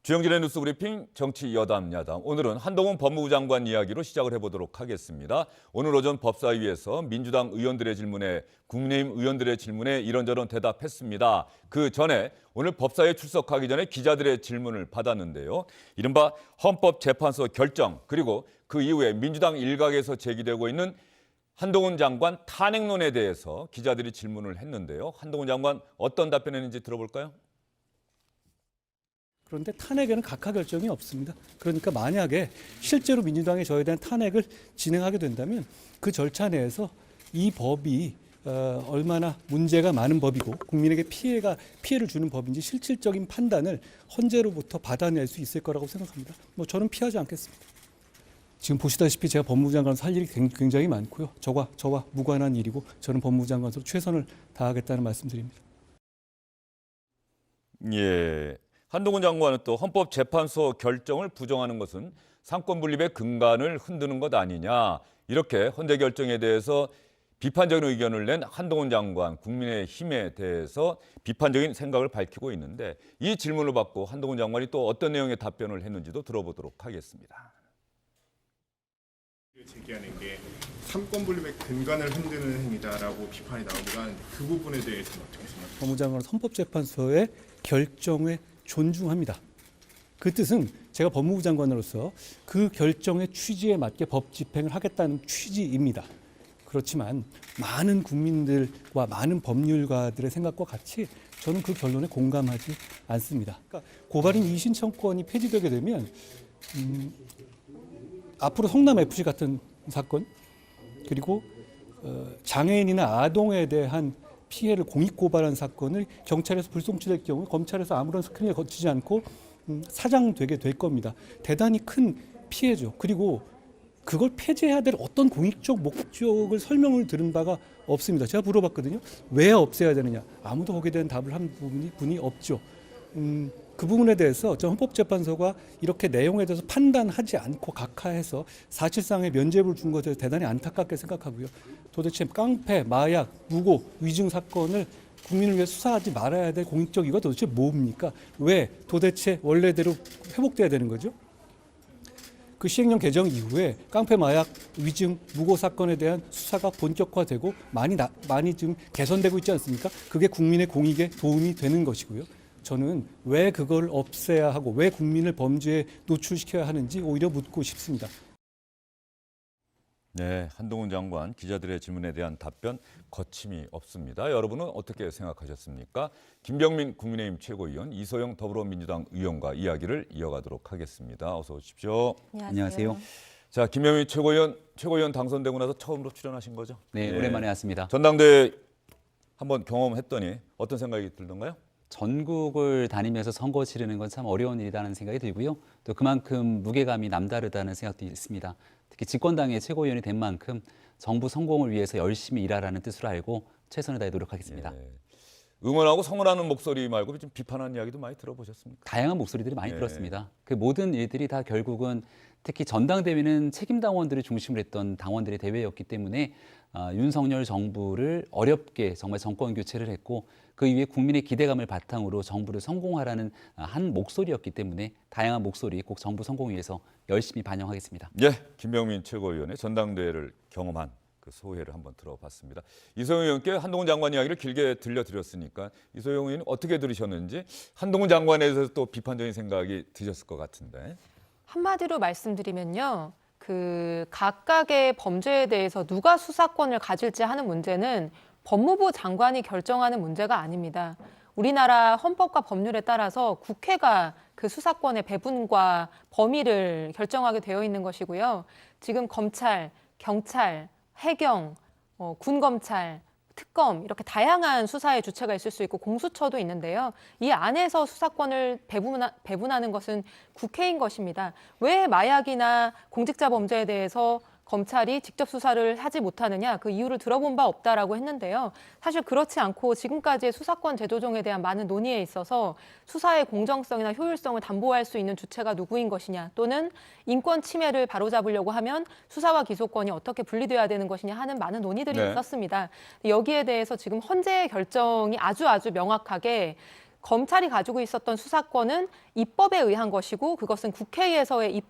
주영진의 뉴스 브리핑 정치 여담 야담. 오늘은 한동훈 법무부 장관 이야기로 시작을 해보도록 하겠습니다. 오늘 오전 법사위에서 민주당 의원들의 질문에 국민의힘 의원들의 질문에 이런저런 대답했습니다. 그 전에 오늘 법사위에 출석하기 전에 기자들의 질문을 받았는데요. 이른바 헌법재판소 결정 그리고 그 이후에 민주당 일각에서 제기되고 있는 한동훈 장관 탄핵론에 대해서 기자들이 질문을 했는데요. 한동훈 장관 어떤 답변했는지 들어볼까요? 그런데 탄핵에는 각하 결정이 없습니다. 그러니까 만약에 실제로 민주당이 저에 대한 탄핵을 진행하게 된다면 그 절차 내에서 이 법이 얼마나 문제가 많은 법이고 국민에게 피해를 주는 법인지 실질적인 판단을 헌재로부터 받아낼 수 있을 거라고 생각합니다. 저는 피하지 않겠습니다. 지금 보시다시피 제가 법무부 장관으로서 할 일이 굉장히 많고요. 저와 무관한 일이고 저는 법무부 장관으로서 최선을 다하겠다는 말씀드립니다. 예. 한동훈 장관은 또 헌법재판소 결정을 부정하는 것은 상권 분립의 근간을 흔드는 것 아니냐. 이렇게 헌재 결정에 대해서 비판적인 의견을 낸 한동훈 장관, 국민의힘에 대해서 비판적인 생각을 밝히고 있는데 이 질문을 받고 한동훈 장관이 또 어떤 내용의 답변을 했는지도 들어보도록 하겠습니다. 제기하는 게 상권 분립의 근간을 흔드는 행위다라고 비판이 나오니까 그 부분에 대해서는 어떻게 생각하세요? 법무부 장관은 헌법재판소의 결정에 존중합니다. 그 뜻은 제가 법무부 장관으로서 그 결정의 취지에 맞게 법 집행을 하겠다는 취지입니다. 그렇지만 많은 국민들과 많은 법률가들의 생각과 같이 저는 그 결론에 공감하지 않습니다. 그러니까 고발인 이의신청권이 폐지되게 되면 앞으로 성남FC 같은 사건 그리고 장애인이나 아동에 대한 피해를 공익고발한 사건을 경찰에서 불송치될 경우 검찰에서 아무런 스크린을 거치지 않고 사장되게 될 겁니다. 대단히 큰 피해죠. 그리고 그걸 폐지해야 될 어떤 공익적 목적을 설명을 들은 바가 없습니다. 제가 물어봤거든요. 왜 없애야 되느냐. 아무도 거기에 대한 답을 한 분이 없죠. 그 부분에 대해서 저 헌법재판소가 이렇게 내용에 대해서 판단하지 않고 각하해서 사실상의 면죄부를 준 것에 대해서 대단히 안타깝게 생각하고요. 도대체 깡패, 마약, 무고, 위증 사건을 국민을 위해 수사하지 말아야 될 공익적 이유가 도대체 뭡니까? 왜 도대체 원래대로 회복돼야 되는 거죠? 그 시행령 개정 이후에 깡패, 마약, 위증, 무고 사건에 대한 수사가 본격화되고 많이 지금 개선되고 있지 않습니까? 그게 국민의 공익에 도움이 되는 것이고요. 저는 왜 그걸 없애야 하고 왜 국민을 범죄에 노출시켜야 하는지 오히려 묻고 싶습니다. 네, 한동훈 장관 기자들의 질문에 대한 답변 거침이 없습니다. 여러분은 어떻게 생각하셨습니까? 김병민 국민의힘 최고위원, 이소영 더불어민주당 의원과 이야기를 이어가도록 하겠습니다. 어서 오십시오. 안녕하세요. 자, 김병민 최고위원 당선되고 나서 처음으로 출연하신 거죠? 네, 오랜만에 왔습니다. 전당대회 한번 경험했더니 어떤 생각이 들던가요? 전국을 다니면서 선거 치르는 건 참 어려운 일이라는 생각이 들고요. 또 그만큼 무게감이 남다르다는 생각도 있습니다. 특히 집권당의 최고위원이 된 만큼 정부 성공을 위해서 열심히 일하라는 뜻으로 알고 최선을 다해 노력하겠습니다. 예. 응원하고 성원하는 목소리 말고 좀 비판하는 이야기도 많이 들어보셨습니까? 다양한 목소리들이 많이 들었습니다. 그 모든 일들이 다 결국은 특히 전당대회는 책임당원들을 중심으로 했던 당원들의 대회였기 때문에 윤석열 정부를 어렵게 정말 정권 교체를 했고 그 이후에 국민의 기대감을 바탕으로 정부를 성공하라는 한 목소리였기 때문에 다양한 목소리 꼭 정부 성공 위해서 열심히 반영하겠습니다. 예, 김병민 최고위원의 전당대회를 경험한 그 소회를 한번 들어봤습니다. 이소영 의원께 한동훈 장관 이야기를 길게 들려드렸으니까 이소영 의원이 어떻게 들으셨는지 한동훈 장관에 대해서 또 비판적인 생각이 드셨을 것 같은데. 한마디로 말씀드리면요. 그 각각의 범죄에 대해서 누가 수사권을 가질지 하는 문제는 법무부 장관이 결정하는 문제가 아닙니다. 우리나라 헌법과 법률에 따라서 국회가 그 수사권의 배분과 범위를 결정하게 되어 있는 것이고요. 지금 검찰, 경찰, 해경, 군검찰, 특검 이렇게 다양한 수사의 주체가 있을 수 있고 공수처도 있는데요. 이 안에서 수사권을 배분하는 것은 국회인 것입니다. 왜 마약이나 공직자 범죄에 대해서 검찰이 직접 수사를 하지 못하느냐 그 이유를 들어본 바 없다라고 했는데요. 사실 그렇지 않고 지금까지의 수사권 재조정에 대한 많은 논의에 있어서 수사의 공정성이나 효율성을 담보할 수 있는 주체가 누구인 것이냐 또는 인권 침해를 바로잡으려고 하면 수사와 기소권이 어떻게 분리돼야 되는 것이냐 하는 많은 논의들이 있었습니다. 여기에 대해서 지금 헌재의 결정이 아주 명확하게 검찰이 가지고 있었던 수사권은 입법에 의한 것이고 그것은 국회에서의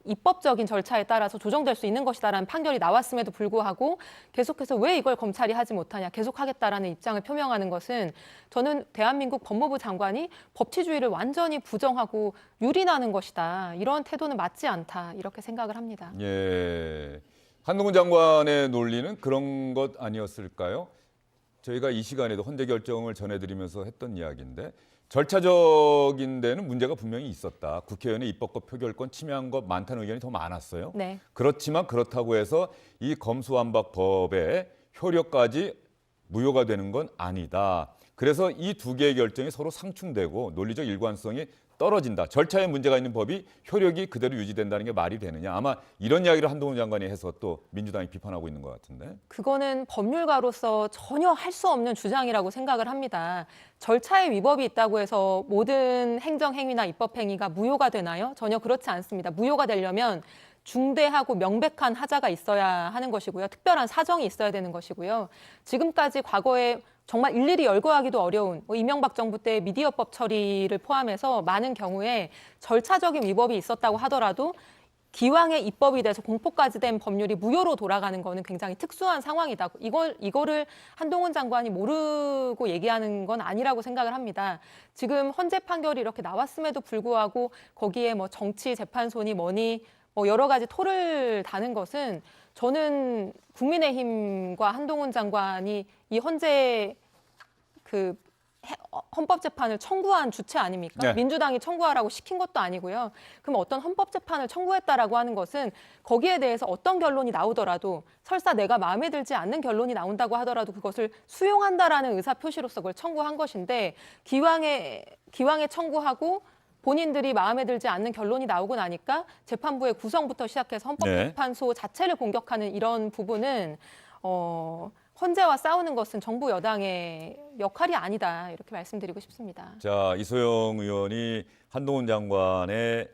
입법적인 절차에 따라서 조정될 수 있는 것이다라는 판결이 나왔음에도 불구하고 계속해서 왜 이걸 검찰이 하지 못하냐, 계속하겠다라는 입장을 표명하는 것은 저는 대한민국 법무부 장관이 법치주의를 완전히 부정하고 유린하는 것이다. 이런 태도는 맞지 않다. 이렇게 생각을 합니다. 예. 한동훈 장관의 논리는 그런 것 아니었을까요? 저희가 이 시간에도 헌재 결정을 전해드리면서 했던 이야기인데 절차적인 데는 문제가 분명히 있었다. 국회의원의 입법권 표결권 침해한 것 많다는 의견이 더 많았어요. 네. 그렇지만 그렇다고 해서 이 검수완박법의 효력까지 무효가 되는 건 아니다. 그래서 이 두 개의 결정이 서로 상충되고 논리적 일관성이 떨어진다. 절차에 문제가 있는 법이 효력이 그대로 유지된다는 게 말이 되느냐. 아마 이런 이야기를 한동훈 장관이 해서 또 민주당이 비판하고 있는 것 같은데. 그거는 법률가로서 전혀 할 수 없는 주장이라고 생각을 합니다. 절차에 위법이 있다고 해서 모든 행정행위나 입법행위가 무효가 되나요? 전혀 그렇지 않습니다. 무효가 되려면 중대하고 명백한 하자가 있어야 하는 것이고요. 특별한 사정이 있어야 되는 것이고요. 지금까지 과거에 정말 일일이 열거하기도 어려운 이명박 정부 때 미디어법 처리를 포함해서 많은 경우에 절차적인 위법이 있었다고 하더라도 기왕에 입법이 돼서 공포까지 된 법률이 무효로 돌아가는 거는 굉장히 특수한 상황이다. 이거를 한동훈 장관이 모르고 얘기하는 건 아니라고 생각을 합니다. 지금 헌재 판결이 이렇게 나왔음에도 불구하고 거기에 뭐 정치 재판소니 뭐니 뭐 여러 가지 토를 다는 것은 저는 국민의힘과 한동훈 장관이 이 헌재 헌법재판을 청구한 주체 아닙니까? 네. 민주당이 청구하라고 시킨 것도 아니고요. 그럼 어떤 헌법재판을 청구했다라고 하는 것은 거기에 대해서 어떤 결론이 나오더라도 설사 내가 마음에 들지 않는 결론이 나온다고 하더라도 그것을 수용한다라는 의사표시로서 그걸 청구한 것인데 기왕에 청구하고 본인들이 마음에 들지 않는 결론이 나오고 나니까 재판부의 구성부터 시작해서 헌법재판소 자체를 공격하는 이런 부분은 헌재와 싸우는 것은 정부 여당의 역할이 아니다. 이렇게 말씀드리고 싶습니다. 자, 이소영 의원이 한동훈 장관의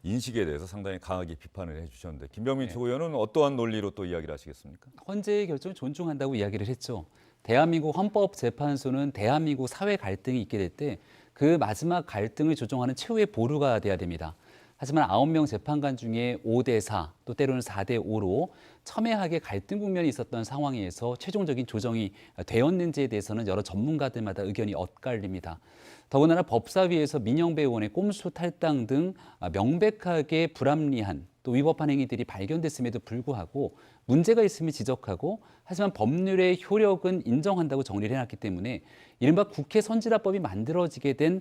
인식에 대해서 상당히 강하게 비판을 해주셨는데 김병민 최고위원은 어떠한 논리로 또 이야기를 하시겠습니까? 헌재의 결정을 존중한다고 이야기를 했죠. 대한민국 헌법재판소는 대한민국 사회 갈등이 있게 될 때 그 마지막 갈등을 조정하는 최후의 보루가 돼야 됩니다. 하지만 9명 재판관 중에 5대4 또 때로는 4대5로 첨예하게 갈등 국면이 있었던 상황에서 최종적인 조정이 되었는지에 대해서는 여러 전문가들마다 의견이 엇갈립니다. 더군다나 법사위에서 민영배 의원의 꼼수 탈당 등 명백하게 불합리한 또 위법한 행위들이 발견됐음에도 불구하고 문제가 있음을 지적하고 하지만 법률의 효력은 인정한다고 정리를 해놨기 때문에 이른바 국회 선진화법이 만들어지게 된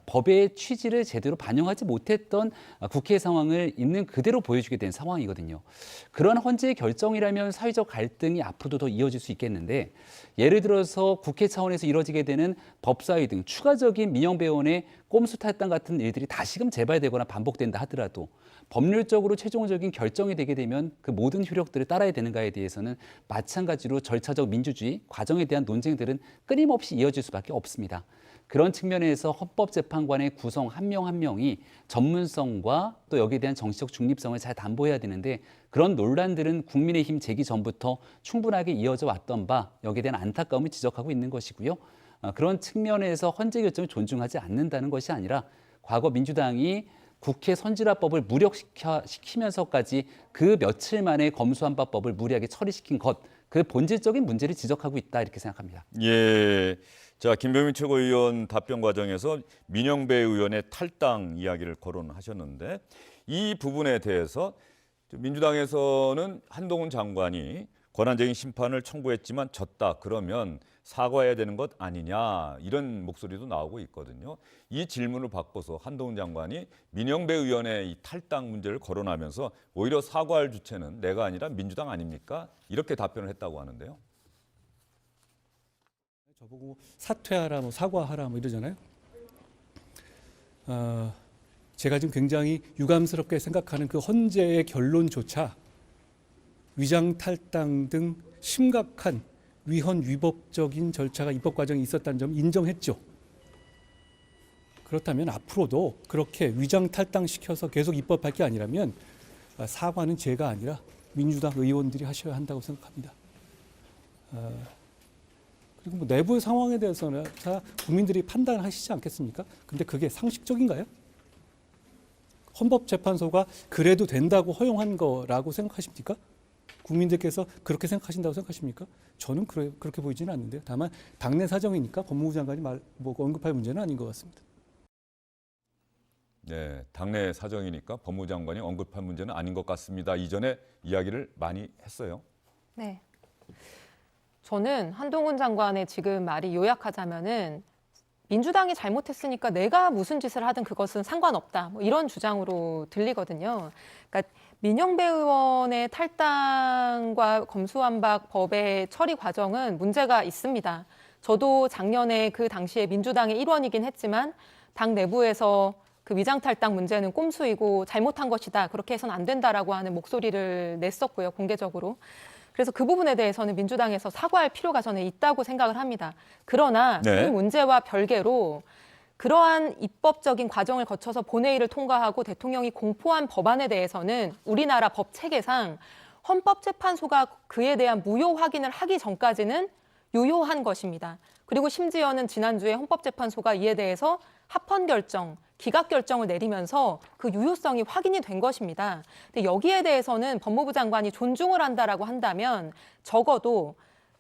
법의 취지를 제대로 반영하지 못했던 국회 상황을 있는 그대로 보여주게 된 상황이거든요. 그런 헌재의 결정이라면 사회적 갈등이 앞으로도 더 이어질 수 있겠는데 예를 들어서 국회 차원에서 이뤄지게 되는 법사위 등 추가적인 민영배 의원의 꼼수 탈당 같은 일들이 다시금 재발되거나 반복된다 하더라도 법률적으로 최종적인 결정이 되게 되면 그 모든 효력들을 따라야 되는가에 대해서는 마찬가지로 절차적 민주주의 과정에 대한 논쟁들은 끊임없이 이어질 수밖에 없습니다. 그런 측면에서 헌법재판관의 구성 한 명 한 명이 전문성과 또 여기에 대한 정치적 중립성을 잘 담보해야 되는데 그런 논란들은 국민의힘 재기 전부터 충분하게 이어져 왔던 바 여기에 대한 안타까움을 지적하고 있는 것이고요. 그런 측면에서 헌재 결정을 존중하지 않는다는 것이 아니라 과거 민주당이 국회 선진화법을 무력시키면서까지 그 며칠 만에 검수완박법을 무리하게 처리시킨 것, 그 본질적인 문제를 지적하고 있다 이렇게 생각합니다. 예. 자, 김병민 최고위원 답변 과정에서 민영배 의원의 탈당 이야기를 거론하셨는데 이 부분에 대해서 민주당에서는 한동훈 장관이 권한쟁의 심판을 청구했지만 졌다. 그러면 사과해야 되는 것 아니냐 이런 목소리도 나오고 있거든요. 이 질문을 바꿔서 한동훈 장관이 민영배 의원의 이 탈당 문제를 거론하면서 오히려 사과할 주체는 내가 아니라 민주당 아닙니까? 이렇게 답변을 했다고 하는데요. 저보고 사퇴하라, 뭐 사과하라, 뭐 이러잖아요. 제가 지금 굉장히 유감스럽게 생각하는 그 헌재의 결론조차 위장 탈당 등 심각한 위헌 위법적인 절차가 입법 과정에 있었다는 점 인정했죠. 그렇다면 앞으로도 그렇게 위장 탈당시켜서 계속 입법할 게 아니라면 사과는 제가 아니라 민주당 의원들이 하셔야 한다고 생각합니다. 그리고 뭐 내부의 상황에 대해서는 다 국민들이 판단하시지 않겠습니까? 근데 그게 상식적인가요? 헌법재판소가 그래도 된다고 허용한 거라고 생각하십니까? 국민들께서 그렇게 생각하신다고 생각하십니까? 저는 그렇게 보이지는 않는데요. 다만 당내 사정이니까 법무부 장관이 언급할 문제는 아닌 것 같습니다. 네, 당내 사정이니까 법무부 장관이 언급한 문제는 아닌 것 같습니다. 이전에 이야기를 많이 했어요. 네. 저는 한동훈 장관의 지금 말이 요약하자면은 민주당이 잘못했으니까 내가 무슨 짓을 하든 그것은 상관없다. 뭐 이런 주장으로 들리거든요. 그러니까 민영배 의원의 탈당과 검수완박 법의 처리 과정은 문제가 있습니다. 저도 작년에 그 당시에 민주당의 일원이긴 했지만 당 내부에서 그 위장탈당 문제는 꼼수이고 잘못한 것이다. 그렇게 해서는 안 된다라고 하는 목소리를 냈었고요. 공개적으로. 그래서 그 부분에 대해서는 민주당에서 사과할 필요가 저는 있다고 생각을 합니다. 그러나 네. 그 문제와 별개로 그러한 입법적인 과정을 거쳐서 본회의를 통과하고 대통령이 공포한 법안에 대해서는 우리나라 법 체계상 헌법재판소가 그에 대한 무효 확인을 하기 전까지는 유효한 것입니다. 그리고 심지어는 지난주에 헌법재판소가 이에 대해서 합헌 결정, 기각 결정을 내리면서 그 유효성이 확인이 된 것입니다. 근데 여기에 대해서는 법무부 장관이 존중을 한다라고 한다면 적어도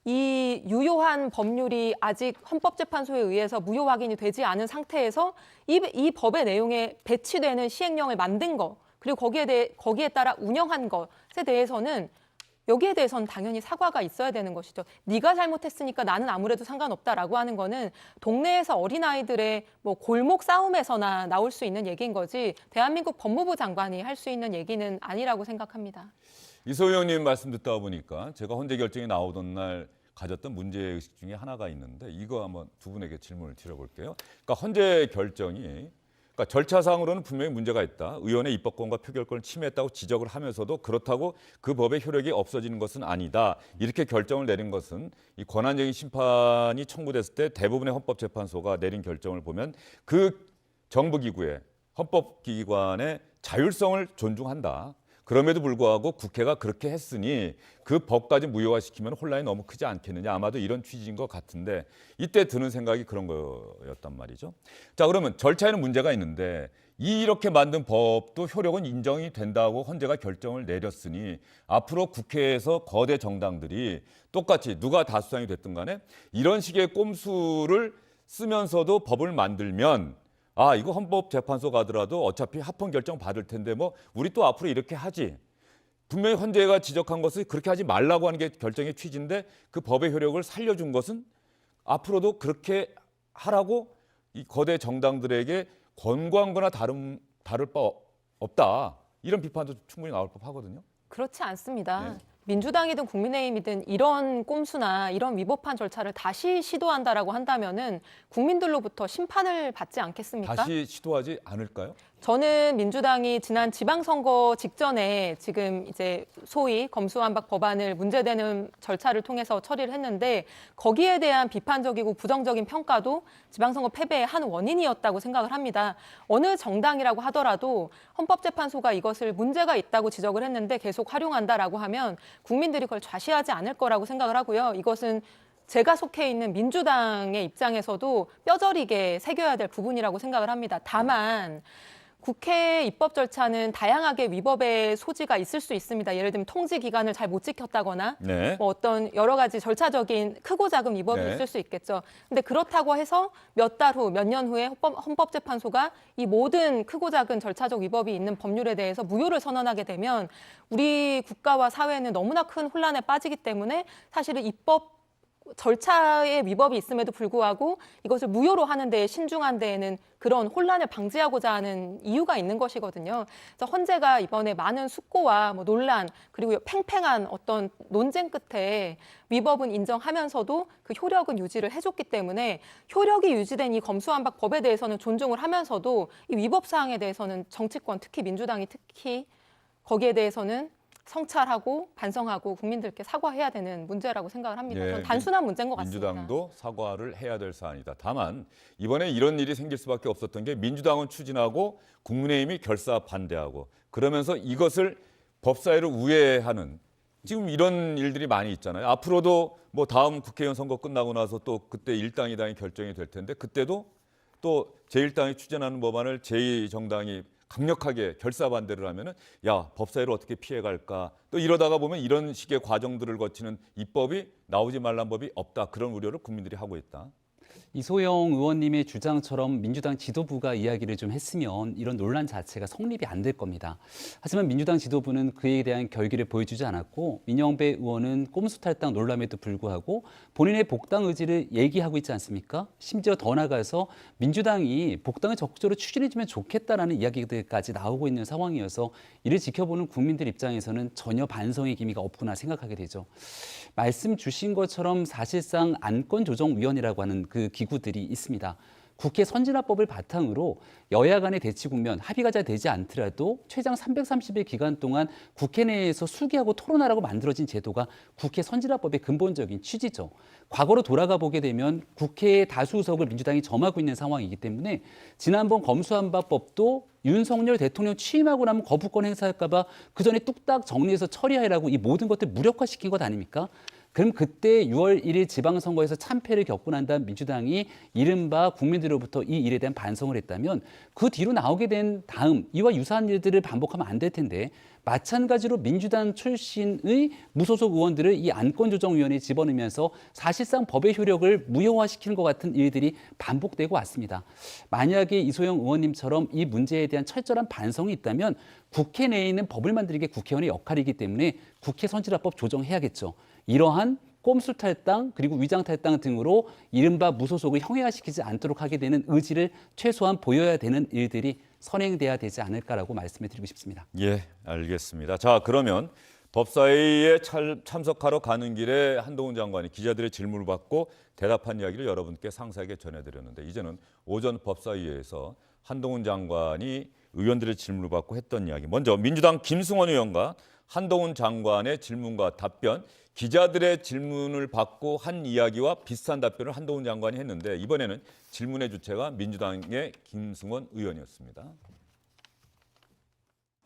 이 유효한 법률이 아직 헌법재판소에 의해서 무효 확인이 되지 않은 상태에서 이 법의 내용에 배치되는 시행령을 만든 것, 그리고 거기에 따라 운영한 것에 대해서는 여기에 대해서는 당연히 사과가 있어야 되는 것이죠. 네가 잘못했으니까 나는 아무래도 상관없다라고 하는 거는 동네에서 어린아이들의 뭐 골목 싸움에서나 나올 수 있는 얘기인 거지 대한민국 법무부 장관이 할 수 있는 얘기는 아니라고 생각합니다. 이소희 의원님 말씀 듣다 보니까 제가 헌재 결정이 나오던 날 가졌던 문제의식 중에 하나가 있는데 이거 한번 두 분에게 질문을 드려볼게요. 그러니까 헌재 결정이 그러니까 절차상으로는 분명히 문제가 있다. 의원의 입법권과 표결권을 침해했다고 지적을 하면서도 그렇다고 그 법의 효력이 없어지는 것은 아니다. 이렇게 결정을 내린 것은 이 권한쟁의 심판이 청구됐을 때 대부분의 헌법재판소가 내린 결정을 보면 그 정부기구의 헌법기관의 자율성을 존중한다. 그럼에도 불구하고 국회가 그렇게 했으니 그 법까지 무효화시키면 혼란이 너무 크지 않겠느냐. 아마도 이런 취지인 것 같은데 이때 드는 생각이 그런 거였단 말이죠. 자, 그러면 절차에는 문제가 있는데 이렇게 만든 법도 효력은 인정이 된다고 헌재가 결정을 내렸으니 앞으로 국회에서 거대 정당들이 똑같이 누가 다수당이 됐든 간에 이런 식의 꼼수를 쓰면서도 법을 만들면 아, 이거 헌법재판소 가더라도 어차피 합헌 결정 받을 텐데 뭐 우리 또 앞으로 이렇게 하지. 분명히 헌재가 지적한 것을 그렇게 하지 말라고 하는 게 결정의 취지인데 그 법의 효력을 살려준 것은 앞으로도 그렇게 하라고 이 거대 정당들에게 권고한 거나 다를 바 없다. 이런 비판도 충분히 나올 법하거든요. 그렇지 않습니다. 네. 민주당이든 국민의힘이든 이런 꼼수나 이런 위법한 절차를 다시 시도한다라고 한다면은 국민들로부터 심판을 받지 않겠습니까? 다시 시도하지 않을까요? 저는 민주당이 지난 지방선거 직전에 지금 이제 소위 검수완박 법안을 문제되는 절차를 통해서 처리를 했는데 거기에 대한 비판적이고 부정적인 평가도 지방선거 패배의 한 원인이었다고 생각을 합니다. 어느 정당이라고 하더라도 헌법재판소가 이것을 문제가 있다고 지적을 했는데 계속 활용한다라고 하면 국민들이 그걸 좌시하지 않을 거라고 생각을 하고요. 이것은 제가 속해 있는 민주당의 입장에서도 뼈저리게 새겨야 될 부분이라고 생각을 합니다. 다만 국회 입법 절차는 다양하게 위법의 소지가 있을 수 있습니다. 예를 들면 통지 기간을 잘 못 지켰다거나 네. 뭐 어떤 여러 가지 절차적인 크고 작은 위법이 네. 있을 수 있겠죠. 근데 그렇다고 해서 몇 달 후, 몇 년 후에 헌법재판소가 이 모든 크고 작은 절차적 위법이 있는 법률에 대해서 무효를 선언하게 되면 우리 국가와 사회는 너무나 큰 혼란에 빠지기 때문에 사실은 입법 절차에 위법이 있음에도 불구하고 이것을 무효로 하는 데에 신중한 데에는 그런 혼란을 방지하고자 하는 이유가 있는 것이거든요. 그래서 헌재가 이번에 많은 숙고와 뭐 논란 그리고 팽팽한 어떤 논쟁 끝에 위법은 인정하면서도 그 효력은 유지를 해줬기 때문에 효력이 유지된 이 검수완박 법에 대해서는 존중을 하면서도 이 위법 사항에 대해서는 정치권 특히 민주당이 특히 거기에 대해서는 성찰하고 반성하고 국민들께 사과해야 되는 문제라고 생각을 합니다. 예, 저는 단순한 문제인 것 같습니다. 민주당도 사과를 해야 될 사안이다. 다만 이번에 이런 일이 생길 수밖에 없었던 게 민주당은 추진하고 국민의힘이 결사 반대하고 그러면서 이것을 법사위를 우회하는 지금 이런 일들이 많이 있잖아요. 앞으로도 뭐 다음 국회의원 선거 끝나고 나서 또 그때 일당이당이 결정이 될 텐데 그때도 또 제1당이 추진하는 법안을 제2정당이 강력하게 결사 반대를 하면은 야, 법사위를 어떻게 피해갈까? 또 이러다가 보면 이런 식의 과정들을 거치는 입법이 나오지 말란 법이 없다. 그런 우려를 국민들이 하고 있다. 이소영 의원님의 주장처럼 민주당 지도부가 이야기를 좀 했으면 이런 논란 자체가 성립이 안 될 겁니다. 하지만 민주당 지도부는 그에 대한 결기를 보여주지 않았고 민영배 의원은 꼼수 탈당 논란에도 불구하고 본인의 복당 의지를 얘기하고 있지 않습니까? 심지어 더 나아가서 민주당이 복당을 적극적으로 추진해주면 좋겠다라는 이야기들까지 나오고 있는 상황이어서 이를 지켜보는 국민들 입장에서는 전혀 반성의 기미가 없구나 생각하게 되죠. 말씀 주신 것처럼 사실상 안건조정위원회라고 하는 그 기구들이 있습니다. 국회 선진화법을 바탕으로 여야 간의 대치 국면 합의가 잘 되지 않더라도 최장 330일 기간 동안 국회 내에서 수기하고 토론하라고 만들어진 제도가 국회 선진화법의 근본적인 취지죠. 과거로 돌아가 보게 되면 국회의 다수 의석을 민주당이 점하고 있는 상황이기 때문에 지난번 검수안박법도 윤석열 대통령 취임하고 나면 거부권 행사할까 봐 그 전에 뚝딱 정리해서 처리하라고 이 모든 것들 무력화시킨 것 아닙니까? 그럼 그때 6월 1일 지방선거에서 참패를 겪고 난 다음 민주당이 이른바 국민들로부터 이 일에 대한 반성을 했다면 그 뒤로 나오게 된 다음 이와 유사한 일들을 반복하면 안 될 텐데 마찬가지로 민주당 출신의 무소속 의원들을 이 안건조정위원회에 집어넣으면서 사실상 법의 효력을 무효화시키는 것 같은 일들이 반복되고 왔습니다. 만약에 이소영 의원님처럼 이 문제에 대한 철저한 반성이 있다면 국회 내에 있는 법을 만드는 게 국회의원의 역할이기 때문에 국회 선진화법 조정해야겠죠. 이러한 꼼수 탈당 그리고 위장 탈당 등으로 이른바 무소속을 형해화시키지 않도록 하게 되는 의지를 최소한 보여야 되는 일들이 선행돼야 되지 않을까라고 말씀을 드리고 싶습니다. 예, 알겠습니다. 자, 그러면 법사위에 참석하러 가는 길에 한동훈 장관이 기자들의 질문을 받고 대답한 이야기를 여러분께 상세하게 전해드렸는데 이제는 오전 법사위에서 한동훈 장관이 의원들의 질문을 받고 했던 이야기. 먼저 민주당 김승원 의원과 한동훈 장관의 질문과 답변, 기자들의 질문을 받고 한 이야기와 비슷한 답변을 한동훈 장관이 했는데 이번에는 질문의 주체가 민주당의 김승원 의원이었습니다.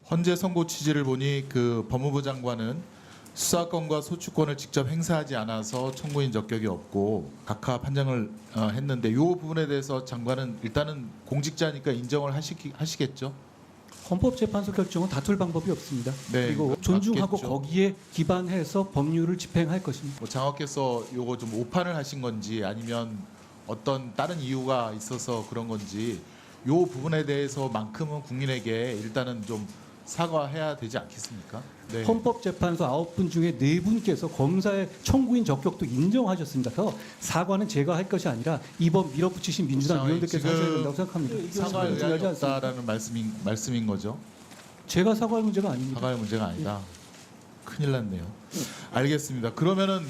헌재 선고 취지를 보니 그 법무부 장관은 수사권과 소추권을 직접 행사하지 않아서 청구인 적격이 없고 각하 판정을 했는데 이 부분에 대해서 장관은 일단은 공직자니까 인정을 하시겠죠? 헌법재판소 결정은 다툴 방법이 없습니다. 네, 그리고 존중하고 맞겠죠. 거기에 기반해서 법률을 집행할 것입니다. 뭐 장관께서 요거 좀 오판을 하신 건지 아니면 어떤 다른 이유가 있어서 그런 건지 요 부분에 대해서만큼은 국민에게 일단은 좀 사과해야 되지 않겠습니까? 네. 헌법재판소 9분 중에 4분께서 검사의 청구인 적격도 인정하셨습니다. 그래서 사과는 제가 할 것이 아니라 이번 밀어붙이신 민주당 의원들께서 하셔야 된다고 생각합니다. 사과할 의향이 없다라는 말씀인 거죠? 제가 사과할 문제가 아닙니다. 사과할 문제가 아니다. 큰일 났네요. 알겠습니다. 그러면은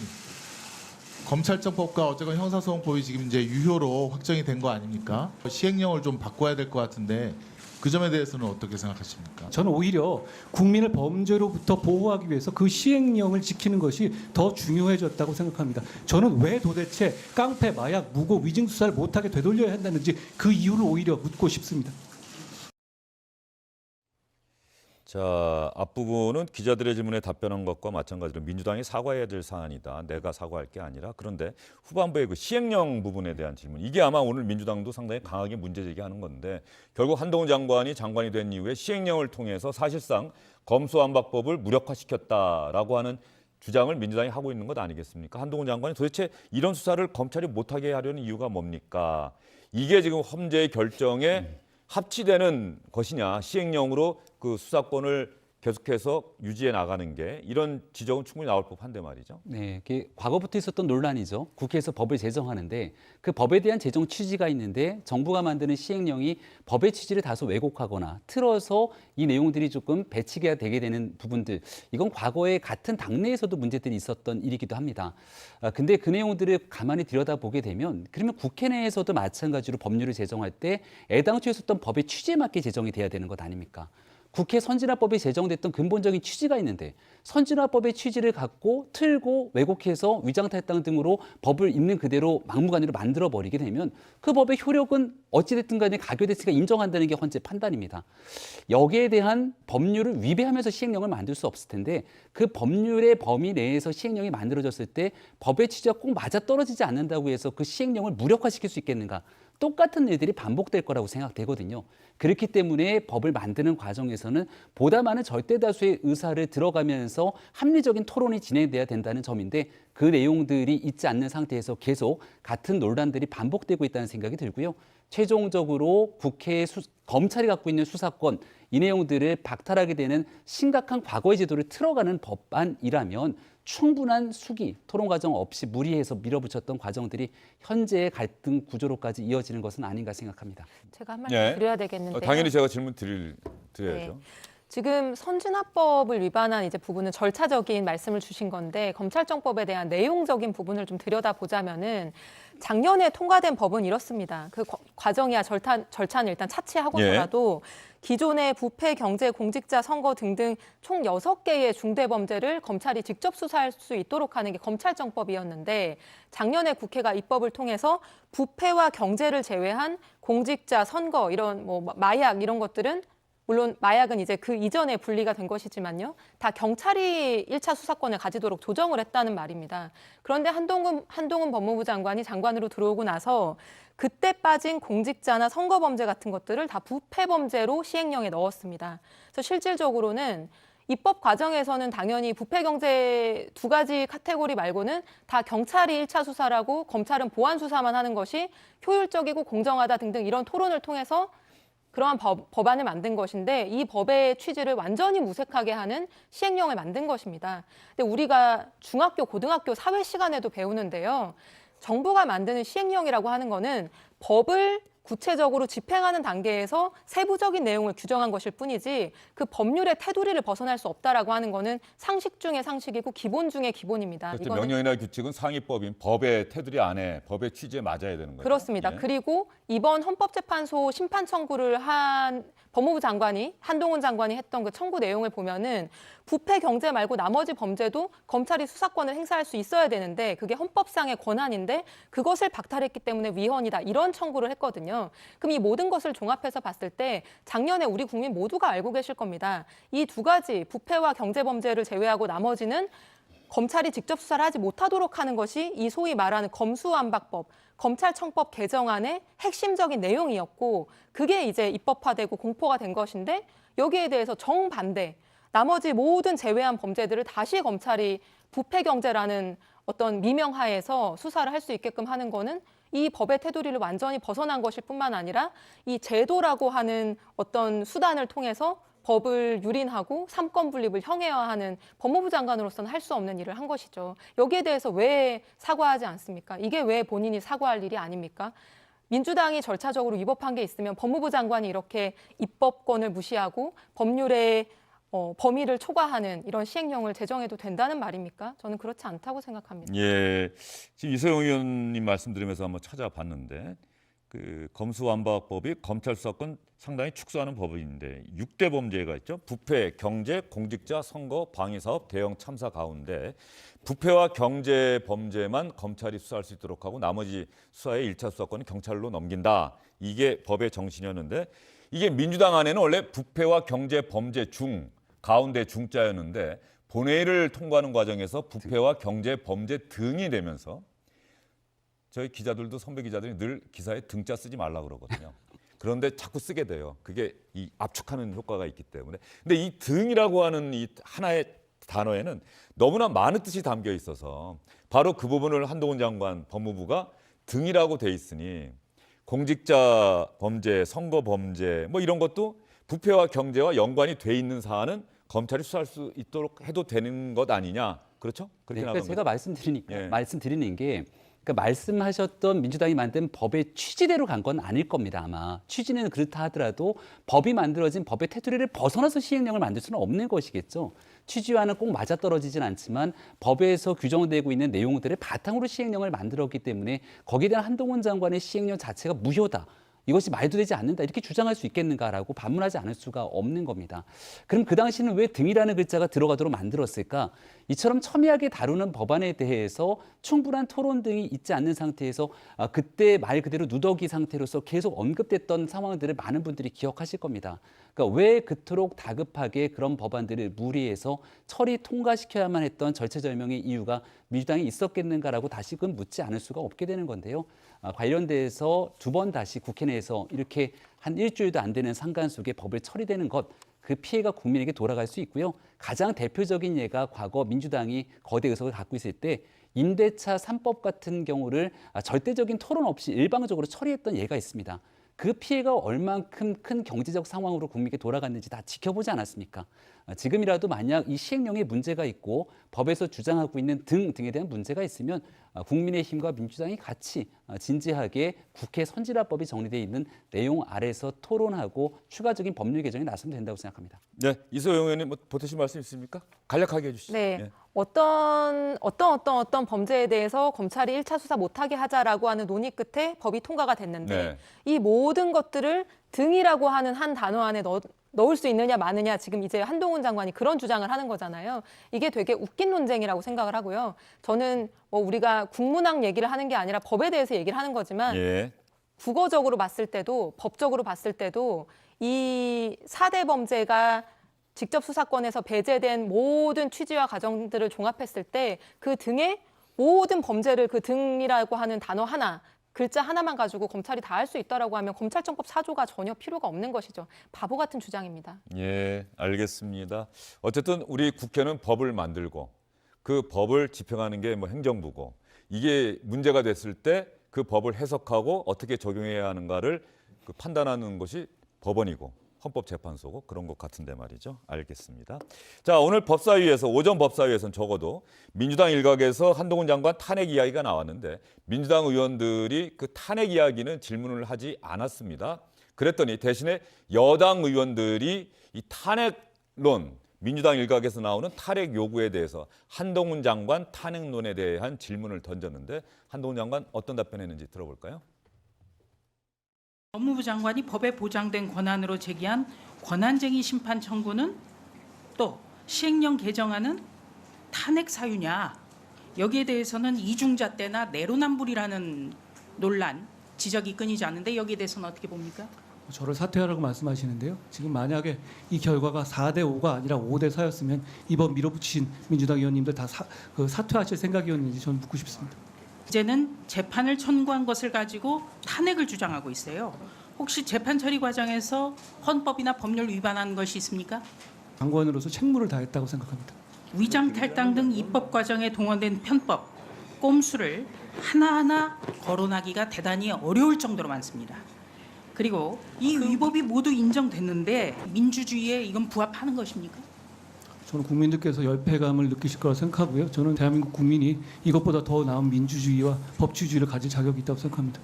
검찰청법과 어쨌건 형사소송법이 지금 이제 유효로 확정이 된 거 아닙니까? 시행령을 좀 바꿔야 될 것 같은데 그 점에 대해서는 어떻게 생각하십니까? 저는 오히려 국민을 범죄로부터 보호하기 위해서 그 시행령을 지키는 것이 더 중요해졌다고 생각합니다. 저는 왜 도대체 깡패, 마약, 무고, 위증 수사를 못하게 되돌려야 한다는지 그 이유를 오히려 묻고 싶습니다. 자, 앞부분은 기자들의 질문에 답변한 것과 마찬가지로 민주당이 사과해야 될 사안이다. 내가 사과할 게 아니라. 그런데 후반부의 그 시행령 부분에 대한 질문. 이게 아마 오늘 민주당도 상당히 강하게 문제 제기하는 건데 결국 한동훈 장관이 장관이 된 이후에 시행령을 통해서 사실상 검수안박법을 무력화시켰다라고 하는 주장을 민주당이 하고 있는 것 아니겠습니까? 한동훈 장관이 도대체 이런 수사를 검찰이 못하게 하려는 이유가 뭡니까? 이게 지금 헌재의 결정에 합치되는 것이냐, 시행령으로 그 수사권을 계속해서 유지해 나가는 게 이런 지적은 충분히 나올 법한데 말이죠. 네, 그게 과거부터 있었던 논란이죠. 국회에서 법을 제정하는데 그 법에 대한 제정 취지가 있는데 정부가 만드는 시행령이 법의 취지를 다소 왜곡하거나 틀어서 이 내용들이 조금 배치가 되게 되는 부분들, 이건 과거에 같은 당내에서도 문제들이 있었던 일이기도 합니다. 근데 그 내용들을 가만히 들여다보게 되면 그러면 국회 내에서도 마찬가지로 법률을 제정할 때 애당초 있었던 법의 취지에 맞게 제정이 돼야 되는 것 아닙니까? 국회 선진화법이 제정됐던 근본적인 취지가 있는데 선진화법의 취지를 갖고 틀고 왜곡해서 위장탈당 등으로 법을 있는 그대로 막무가내로 만들어버리게 되면 그 법의 효력은 어찌됐든 간에 가결됐으니까 인정한다는 게 헌재 판단입니다. 여기에 대한 법률을 위배하면서 시행령을 만들 수 없을 텐데 그 법률의 범위 내에서 시행령이 만들어졌을 때 법의 취지가 꼭 맞아떨어지지 않는다고 해서 그 시행령을 무력화시킬 수 있겠는가? 똑같은 일들이 반복될 거라고 생각되거든요. 그렇기 때문에 법을 만드는 과정에서는 보다 많은 절대 다수의 의사를 들어가면서 합리적인 토론이 진행돼야 된다는 점인데 그 내용들이 있지 않는 상태에서 계속 같은 논란들이 반복되고 있다는 생각이 들고요. 최종적으로 검찰이 갖고 있는 수사권 이 내용들을 박탈하게 되는 심각한 과거의 제도를 틀어가는 법안이라면 충분한 수기, 토론 과정 없이 무리해서 밀어붙였던 과정들이 현재의 갈등 구조로까지 이어지는 것은 아닌가 생각합니다. 제가 한 말씀 드려야 되겠는데요. 당연히 제가 질문 드려야죠. 네. 지금 선진화법을 위반한 이제 부분은 절차적인 말씀을 주신 건데 검찰청법에 대한 내용적인 부분을 좀 들여다보자면은 작년에 통과된 법은 이렇습니다. 그 과정이야 절차는 일단 차치하고서라도 기존의 부패, 경제, 공직자, 선거 등등 총 6개의 중대범죄를 검찰이 직접 수사할 수 있도록 하는 게 검찰청법이었는데 작년에 국회가 입법을 통해서 부패와 경제를 제외한 공직자, 선거 이런 뭐 마약 이런 것들은 물론 마약은 이제 그 이전에 분리가 된 것이지만요. 다 경찰이 1차 수사권을 가지도록 조정을 했다는 말입니다. 그런데 한동훈 법무부 장관이 장관으로 들어오고 나서 그때 빠진 공직자나 선거범죄 같은 것들을 다 부패범죄로 시행령에 넣었습니다. 그래서 실질적으로는 입법 과정에서는 당연히 부패 경제 두 가지 카테고리 말고는 다 경찰이 1차 수사라고 검찰은 보완 수사만 하는 것이 효율적이고 공정하다 등등 이런 토론을 통해서 그러한 법안을 만든 것인데 이 법의 취지를 완전히 무색하게 하는 시행령을 만든 것입니다. 근데 우리가 중학교, 고등학교 사회 시간에도 배우는데요. 정부가 만드는 시행령이라고 하는 거는 법을 구체적으로 집행하는 단계에서 세부적인 내용을 규정한 것일 뿐이지 그 법률의 테두리를 벗어날 수 없다라고 하는 거는 상식 중의 상식이고 기본 중의 기본입니다. 그렇죠. 명령이나 규칙은 상위법인 법의 테두리 안에 법의 취지에 맞아야 되는 거예요. 그렇습니다. 예. 그리고 이번 헌법재판소 심판 청구를 한 법무부 장관이 한동훈 장관이 했던 그 청구 내용을 보면은 부패 경제 말고 나머지 범죄도 검찰이 수사권을 행사할 수 있어야 되는데 그게 헌법상의 권한인데 그것을 박탈했기 때문에 위헌이다 이런 청구를 했거든요. 그럼 이 모든 것을 종합해서 봤을 때 작년에 우리 국민 모두가 알고 계실 겁니다. 이 두 가지 부패와 경제 범죄를 제외하고 나머지는 검찰이 직접 수사를 하지 못하도록 하는 것이 이 소위 말하는 검수완박법, 검찰청법 개정안의 핵심적인 내용이었고 그게 이제 입법화되고 공포가 된 것인데 여기에 대해서 정반대, 나머지 모든 제외한 범죄들을 다시 검찰이 부패 경제라는 어떤 미명하에서 수사를 할 수 있게끔 하는 거는 이 법의 테두리를 완전히 벗어난 것일 뿐만 아니라 이 제도라고 하는 어떤 수단을 통해서 법을 유린하고 삼권 분립을 형해화하는 법무부 장관으로서는 할 수 없는 일을 한 것이죠. 여기에 대해서 왜 사과하지 않습니까? 이게 왜 본인이 사과할 일이 아닙니까? 민주당이 절차적으로 위법한 게 있으면 법무부 장관이 이렇게 입법권을 무시하고 법률의 범위를 초과하는 이런 시행령을 제정해도 된다는 말입니까? 저는 그렇지 않다고 생각합니다. 예, 지금 이소영 의원님 말씀 드리면서 한번 찾아봤는데 그 검수완박법이 검찰 수사권 상당히 축소하는 법인데 6대 범죄가 있죠. 부패, 경제, 공직자, 선거, 방위사업, 대형 참사 가운데 부패와 경제 범죄만 검찰이 수사할 수 있도록 하고 나머지 수사의 1차 수사권은 경찰로 넘긴다. 이게 법의 정신이었는데 이게 민주당 안에는 원래 부패와 경제 범죄 중 가운데 중자였는데 본회의를 통과하는 과정에서 부패와 경제 범죄 등이 되면서 저희 기자들도 선배 기자들이 늘 기사에 등자 쓰지 말라 그러거든요. 그런데 자꾸 쓰게 돼요. 그게 이 압축하는 효과가 있기 때문에. 근데 이 등이라고 하는 이 하나의 단어에는 너무나 많은 뜻이 담겨 있어서 바로 그 부분을 한동훈 장관 법무부가 등이라고 돼 있으니 공직자 범죄, 선거 범죄 뭐 이런 것도 부패와 경제와 연관이 돼 있는 사안은 검찰이 수사할 수 있도록 해도 되는 것 아니냐. 그렇죠? 그렇게 네, 나가는 그러니까 제가 거죠. 말씀드리는 게 그러니까 말씀하셨던 민주당이 만든 법의 취지대로 간 건 아닐 겁니다. 아마 취지는 그렇다 하더라도 법이 만들어진 법의 테두리를 벗어나서 시행령을 만들 수는 없는 것이겠죠. 취지와는 꼭 맞아떨어지진 않지만 법에서 규정되고 있는 내용들을 바탕으로 시행령을 만들었기 때문에 거기에 대한 한동훈 장관의 시행령 자체가 무효다. 이것이 말도 되지 않는다 이렇게 주장할 수 있겠는가라고 반문하지 않을 수가 없는 겁니다. 그럼 그 당시는 왜 등이라는 글자가 들어가도록 만들었을까? 이처럼 첨예하게 다루는 법안에 대해서 충분한 토론 등이 있지 않는 상태에서 그때 말 그대로 누더기 상태로서 계속 언급됐던 상황들을 많은 분들이 기억하실 겁니다. 그러니까 왜 그토록 다급하게 그런 법안들을 무리해서 처리 통과시켜야만 했던 절체절명의 이유가 민주당이 있었겠는가라고 다시금 묻지 않을 수가 없게 되는 건데요. 관련돼서 두 번 다시 국회 내에서 이렇게 한 일주일도 안 되는 상간속에 법을 처리되는 것, 그 피해가 국민에게 돌아갈 수 있고요. 가장 대표적인 예가 과거 민주당이 거대 의석을 갖고 있을 때 임대차 3법 같은 경우를 절대적인 토론 없이 일방적으로 처리했던 예가 있습니다. 그 피해가 얼만큼 큰 경제적 상황으로 국민에게 돌아갔는지 다 지켜보지 않았습니까? 지금이라도 만약 이 시행령에 문제가 있고 법에서 주장하고 있는 등에 대한 문제가 있으면 국민의힘과 민주당이 같이 진지하게 국회 선진화법이 정리되어 있는 내용 아래서 토론하고 추가적인 법률 개정에 나서면 된다고 생각합니다. 네, 이소영 의원님 뭐 보태실 말씀 있습니까? 간략하게 해주시죠. 네. 예. 어떤 범죄에 대해서 검찰이 1차 수사 못하게 하자라고 하는 논의 끝에 법이 통과가 됐는데 네. 이 모든 것들을 등이라고 하는 한 단어 안에 넣을 수 있느냐 마느냐 지금 이제 한동훈 장관이 그런 주장을 하는 거잖아요. 이게 되게 웃긴 논쟁이라고 생각을 하고요. 저는 뭐 우리가 국문학 얘기를 하는 게 아니라 법에 대해서 얘기를 하는 거지만 예. 국어적으로 봤을 때도 법적으로 봤을 때도 이 4대 범죄가 직접 수사권에서 배제된 모든 취지와 과정들을 종합했을 때 그 등의 모든 범죄를 그 등이라고 하는 단어 하나, 글자 하나만 가지고 검찰이 다 할 수 있다라고 하면 검찰청법 4조가 전혀 필요가 없는 것이죠. 바보 같은 주장입니다. 예, 알겠습니다. 어쨌든 우리 국회는 법을 만들고 그 법을 집행하는 게 뭐 행정부고 이게 문제가 됐을 때 그 법을 해석하고 어떻게 적용해야 하는가를 그 판단하는 것이 법원이고 헌법재판소고 그런 것 같은데 말이죠. 알겠습니다. 자, 오늘 법사위에서 오전 법사위에서는 적어도 민주당 일각에서 한동훈 장관 탄핵 이야기가 나왔는데 민주당 의원들이 그 탄핵 이야기는 질문을 하지 않았습니다. 그랬더니 대신에 여당 의원들이 이 탄핵론, 민주당 일각에서 나오는 탄핵 요구에 대해서 한동훈 장관 탄핵론에 대한 질문을 던졌는데 한동훈 장관 어떤 답변했는지 들어볼까요? 법무부 장관이 법에 보장된 권한으로 제기한 권한쟁의 심판 청구는 또 시행령 개정안은 탄핵 사유냐, 여기에 대해서는 이중잣 대나 내로남불이라는 논란, 지적이 끊이지 않는데 여기에 대해서는 어떻게 봅니까? 저를 사퇴하라고 말씀하시는데요. 지금 만약에 이 결과가 4대 5가 아니라 5대 4였으면 이번 밀어붙이신 민주당 의원님들 다 사퇴하실 생각이었는지 저는 묻고 싶습니다. 이제는 재판을 청구한 것을 가지고 탄핵을 주장하고 있어요. 혹시 재판 처리 과정에서 헌법이나 법률 위반한 것이 있습니까? 장관으로서 책무를 다했다고 생각합니다. 위장 탈당 등 입법 과정에 동원된 편법, 꼼수를 하나하나 거론하기가 대단히 어려울 정도로 많습니다. 그리고 이 위법이 모두 인정됐는데 민주주의에 이건 부합하는 것입니까? 저는 국민들께서 열패감을 느끼실 거라 생각하고요. 저는 대한민국 국민이 이것보다 더 나은 민주주의와 법치주의를 가질 자격이 있다고 생각합니다.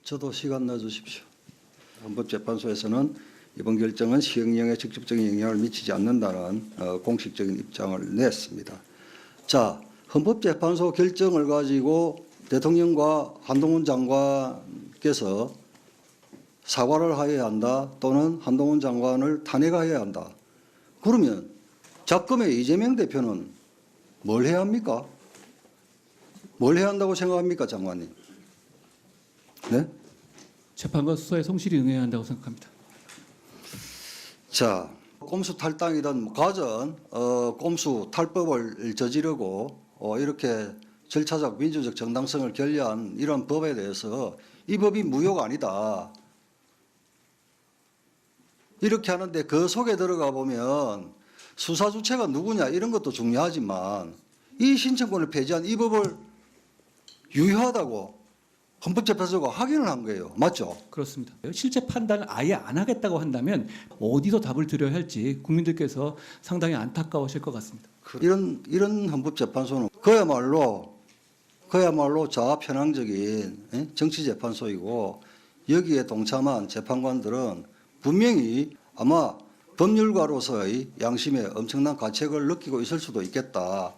저도 시간 내주십시오. 헌법재판소에서는 이번 결정은 시행령에 직접적인 영향을 미치지 않는다는 공식적인 입장을 냈습니다. 자, 헌법재판소 결정을 가지고 대통령과 한동훈 장관께서 사과를 하여야 한다 또는 한동훈 장관을 탄핵해야 한다. 그러면 작금의 이재명 대표는 뭘 해야 합니까? 뭘 해야 한다고 생각합니까, 장관님? 네? 재판과 수사에 성실히 응해야 한다고 생각합니다. 자, 꼼수 탈당이든 가전 꼼수 탈법을 저지르고 이렇게 절차적 민주적 정당성을 결여한 이런 법에 대해서 이 법이 무효가 아니다. 이렇게 하는데 그 속에 들어가 보면 수사 주체가 누구냐 이런 것도 중요하지만 이 신청권을 폐지한 이 법을 유효하다고 헌법재판소가 확인을 한 거예요. 맞죠? 그렇습니다. 실제 판단을 아예 안 하겠다고 한다면 어디서 답을 드려야 할지 국민들께서 상당히 안타까우실 것 같습니다. 이런 헌법재판소는 그야말로 자아편향적인 정치재판소이고 여기에 동참한 재판관들은 분명히 아마 법률가로서의 양심에 엄청난 가책을 느끼고 있을 수도 있겠다라는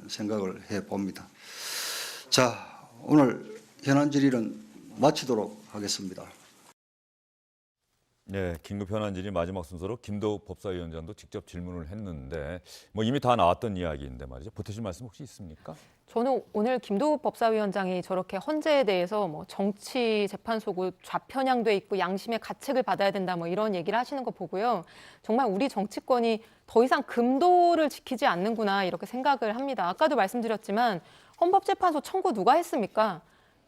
생각을 해봅니다. 자, 오늘 현안 질의는 마치도록 하겠습니다. 네, 긴급 현안 질의 마지막 순서로 김도욱 법사위원장도 직접 질문을 했는데 뭐 이미 다 나왔던 이야기인데 말이죠. 보태실 말씀 혹시 있습니까? 저는 오늘 김도욱 법사위원장이 저렇게 헌재에 대해서 뭐 정치 재판소고 좌편향돼 있고 양심의 가책을 받아야 된다 뭐 이런 얘기를 하시는 거 보고요. 정말 우리 정치권이 더 이상 금도를 지키지 않는구나 이렇게 생각을 합니다. 아까도 말씀드렸지만 헌법재판소 청구 누가 했습니까?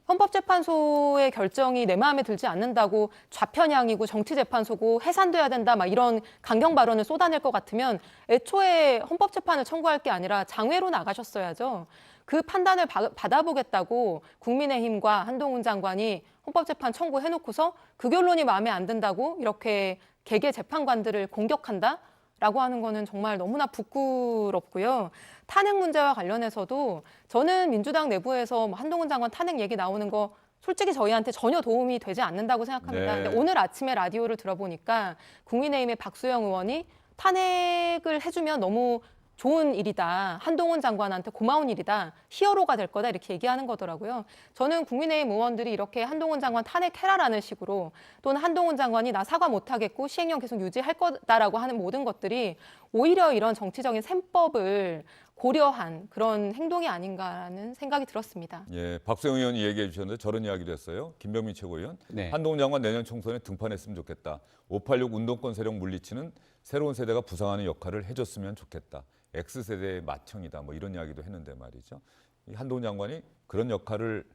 헌법재판소의 결정이 내 마음에 들지 않는다고 좌편향이고 정치재판소고 해산돼야 된다 막 이런 강경 발언을 쏟아낼 것 같으면 애초에 헌법재판을 청구할 게 아니라 장외로 나가셨어야죠. 그 판단을 받아보겠다고 국민의힘과 한동훈 장관이 헌법재판 청구해놓고서 그 결론이 마음에 안 든다고 이렇게 개개 재판관들을 공격한다라고 하는 거는 정말 너무나 부끄럽고요. 탄핵 문제와 관련해서도 저는 민주당 내부에서 한동훈 장관 탄핵 얘기 나오는 거 솔직히 저희한테 전혀 도움이 되지 않는다고 생각합니다. 네. 근데 오늘 아침에 라디오를 들어보니까 국민의힘의 박수영 의원이 탄핵을 해주면 너무 좋은 일이다. 한동훈 장관한테 고마운 일이다. 히어로가 될 거다. 이렇게 얘기하는 거더라고요. 저는 국민의힘 의원들이 이렇게 한동훈 장관 탄핵해라라는 식으로 또는 한동훈 장관이 나 사과 못하겠고 시행령 계속 유지할 거다라고 하는 모든 것들이 오히려 이런 정치적인 셈법을 고려한 그런 행동이 아닌가라는 생각이 들었습니다. 예, 박수영 의원이 얘기해 주셨는데 저런 이야기도 했어요. 김병민 최고위원. 네. 한동훈 장관 내년 총선에 등판했으면 좋겠다. 586 운동권 세력 물리치는 새로운 세대가 부상하는 역할을 해줬으면 좋겠다. X세대의 맏형이다. 뭐 이런 이야기도 했는데 말이죠. 이 한동훈 장관이 그런 역할을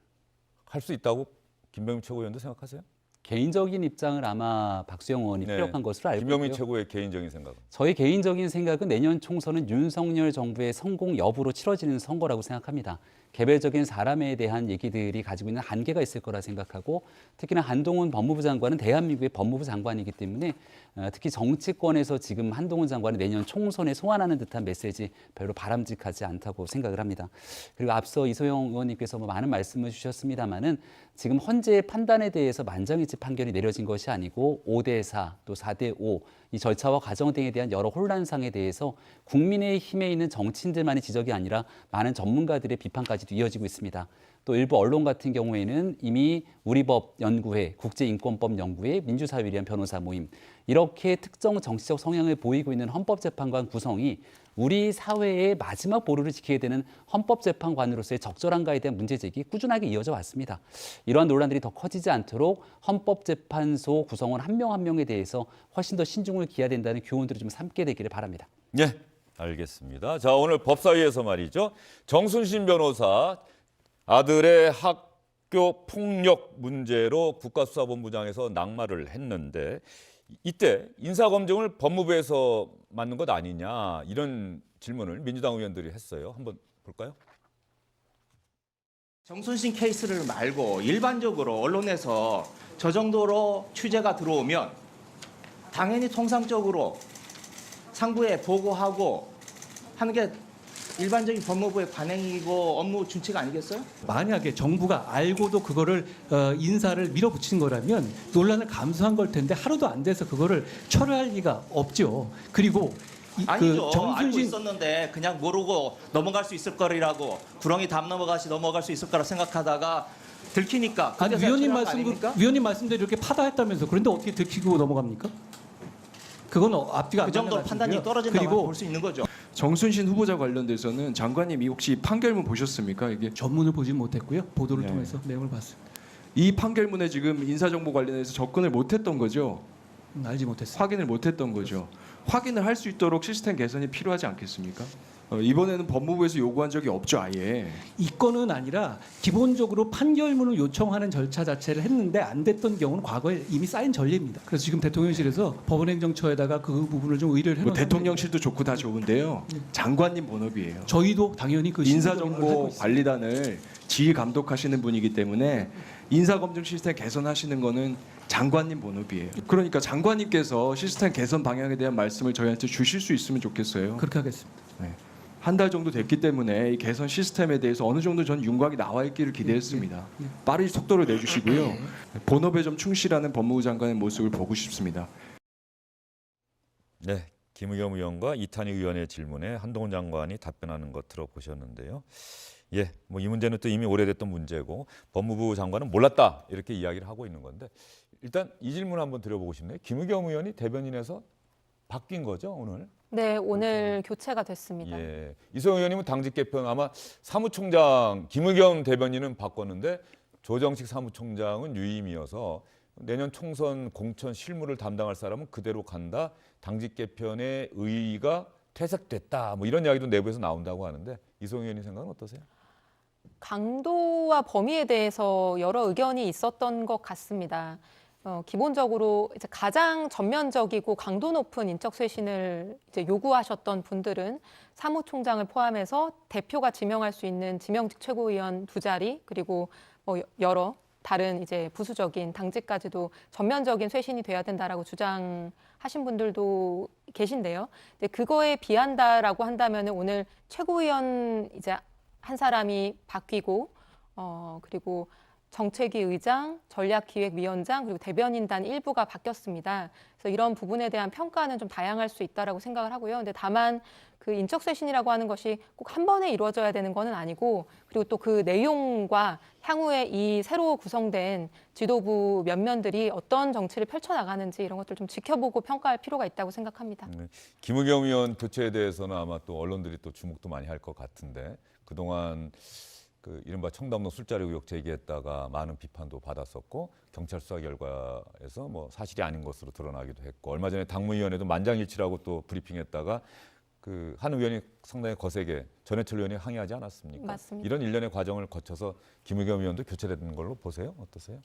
할 수 있다고 김병민 최고위원도 생각하세요? 개인적인 입장을 아마 박수영 의원이 네. 피력한 것으로 알고 김병민 있고요. 최고의 개인적인 생각은? 저희 개인적인 생각은 내년 총선은 윤석열 정부의 성공 여부로 치러지는 선거라고 생각합니다. 개별적인 사람에 대한 얘기들이 가지고 있는 한계가 있을 거라 생각하고 특히나 한동훈 법무부 장관은 대한민국의 법무부 장관이기 때문에 특히 정치권에서 지금 한동훈 장관이 내년 총선에 소환하는 듯한 메시지 별로 바람직하지 않다고 생각을 합니다. 그리고 앞서 이소영 의원님께서 많은 말씀을 주셨습니다마는 지금 헌재의 판단에 대해서 만장일치 판결이 내려진 것이 아니고 5대4 또 4대5 이 절차와 과정 등에 대한 여러 혼란상에 대해서 국민의힘에 있는 정치인들만의 지적이 아니라 많은 전문가들의 비판까지도 이어지고 있습니다. 또 일부 언론 같은 경우에는 이미 우리법연구회, 국제인권법연구회, 민주사회를 위한 변호사 모임 이렇게 특정 정치적 성향을 보이고 있는 헌법재판관 구성이 우리 사회의 마지막 보루를 지키게 되는 헌법재판관으로서의 적절한가에 대한 문제제기 꾸준하게 이어져 왔습니다. 이러한 논란들이 더 커지지 않도록 헌법재판소 구성원 한 명 한 명에 대해서 훨씬 더 신중을 기해야 된다는 교훈들을 좀 삼게 되기를 바랍니다. 네, 알겠습니다. 자, 오늘 법사위에서 말이죠. 정순신 변호사 아들의 학교 폭력 문제로 국가수사본부장에서 낙마를 했는데 이때 인사검증을 법무부에서 맡는 것 아니냐 이런 질문을 민주당 의원들이 했어요. 한번 볼까요? 정순신 케이스를 말고 일반적으로 언론에서 저 정도로 취재가 들어오면 당연히 통상적으로 상부에 보고하고 하는 게 일반적인 법무부의 관행이고 업무 준칙 아니겠어요? 만약에 정부가 알고도 그거를 인사를 밀어붙인 거라면 논란을 감수한 걸 텐데 하루도 안 돼서 그거를 철회할 리가 없죠. 그리고 아니죠. 알고 정순신 있었는데 그냥 모르고 넘어갈 수 있을 거리라고 구렁이 담 넘어가시 넘어갈 수 있을 거라 생각하다가 들키니까 아니 그때서야 위원님 철회한 거 아닙니까? 위원님 말씀대로 이렇게 파다했다면서 그런데 어떻게 들키고 넘어갑니까? 그건 앞뒤가 안 그 정도 맞는 판단이 말씀이고요. 떨어진다고 그리고 볼 수 있는 거죠. 정순신 후보자 관련돼서는 장관님이 혹시 판결문 보셨습니까? 이게 전문을 보지 못했고요. 보도를 네. 통해서 내용을 봤습니다. 이 판결문에 지금 인사정보 관련해서 접근을 못했던 거죠. 알지 못했어요. 확인을 못했던 거죠. 확인을 할 수 있도록 시스템 개선이 필요하지 않겠습니까? 이번에는 법무부에서 요구한 적이 없죠, 아예. 이 건은 아니라 기본적으로 판결문을 요청하는 절차 자체를 했는데 안 됐던 경우는 과거에 이미 쌓인 전례입니다. 그래서 지금 대통령실에서 법원행정처에다가 그 부분을 좀 의뢰를 해놓은 뭐 대통령실도 좋고 다 좋은데요. 장관님 본업이에요. 저희도 당연히 그 하고 인사정보 있습니다. 관리단을 지휘 감독하시는 분이기 때문에 인사검증 시스템 개선하시는 거는 장관님 본업이에요. 그러니까 장관님께서 시스템 개선 방향에 대한 말씀을 저희한테 주실 수 있으면 좋겠어요. 그렇게 하겠습니다. 한 달 정도 됐기 때문에 이 개선 시스템에 대해서 어느 정도 전 윤곽이 나와 있기를 기대했습니다. 빠른 속도로 내주시고요. 본업에 좀 충실하는 법무부 장관의 모습을 보고 싶습니다. 네, 김의겸 의원과 이탄희 의원의 질문에 한동훈 장관이 답변하는 것 들어보셨는데요. 예, 뭐 이 문제는 또 이미 오래됐던 문제고 법무부 장관은 몰랐다 이렇게 이야기를 하고 있는 건데 일단 이 질문 한번 드려보고 싶네요. 김의겸 의원이 대변인에서 바뀐 거죠 오늘? 네, 오늘 교체가 됐습니다. 예, 이소영 의원님은 당직 개편 아마 사무총장 김의겸 대변인은 바꿨는데 조정식 사무총장은 유임이어서 내년 총선 공천 실무를 담당할 사람은 그대로 간다. 당직 개편의 의의가 퇴색됐다. 뭐 이런 이야기도 내부에서 나온다고 하는데 이소영 의원님 생각은 어떠세요? 강도와 범위에 대해서 여러 의견이 있었던 것 같습니다. 기본적으로 이제 가장 전면적이고 강도 높은 인적 쇄신을 이제 요구하셨던 분들은 사무총장을 포함해서 대표가 지명할 수 있는 지명직 최고위원 2자리 그리고 뭐 여러 다른 이제 부수적인 당직까지도 전면적인 쇄신이 돼야 된다라고 주장하신 분들도 계신데요. 근데 그거에 비한다라고 한다면 오늘 최고위원 이제 한 사람이 바뀌고 그리고 정책위 의장, 전략기획위원장 그리고 대변인단 일부가 바뀌었습니다. 그래서 이런 부분에 대한 평가는 좀 다양할 수 있다라고 생각을 하고요. 근데 다만 그 인적쇄신이라고 하는 것이 꼭 한 번에 이루어져야 되는 것은 아니고 그리고 또 그 내용과 향후에 이 새로 구성된 지도부 면면들이 어떤 정치를 펼쳐나가는지 이런 것들 좀 지켜보고 평가할 필요가 있다고 생각합니다. 김의겸 의원 교체에 대해서는 아마 또 언론들이 또 주목도 많이 할 것 같은데 그동안 그 이른바 청담동 술자리 의혹 제기했다가 많은 비판도 받았었고 경찰 수사 결과에서 뭐 사실이 아닌 것으로 드러나기도 했고 얼마 전에 당무위원회도 만장일치라고 또 브리핑했다가 그 한 의원이 상당히 거세게 전해철 의원이 항의하지 않았습니까? 맞습니다. 이런 일련의 과정을 거쳐서 김의겸 의원도 교체되는 걸로 보세요? 어떠세요?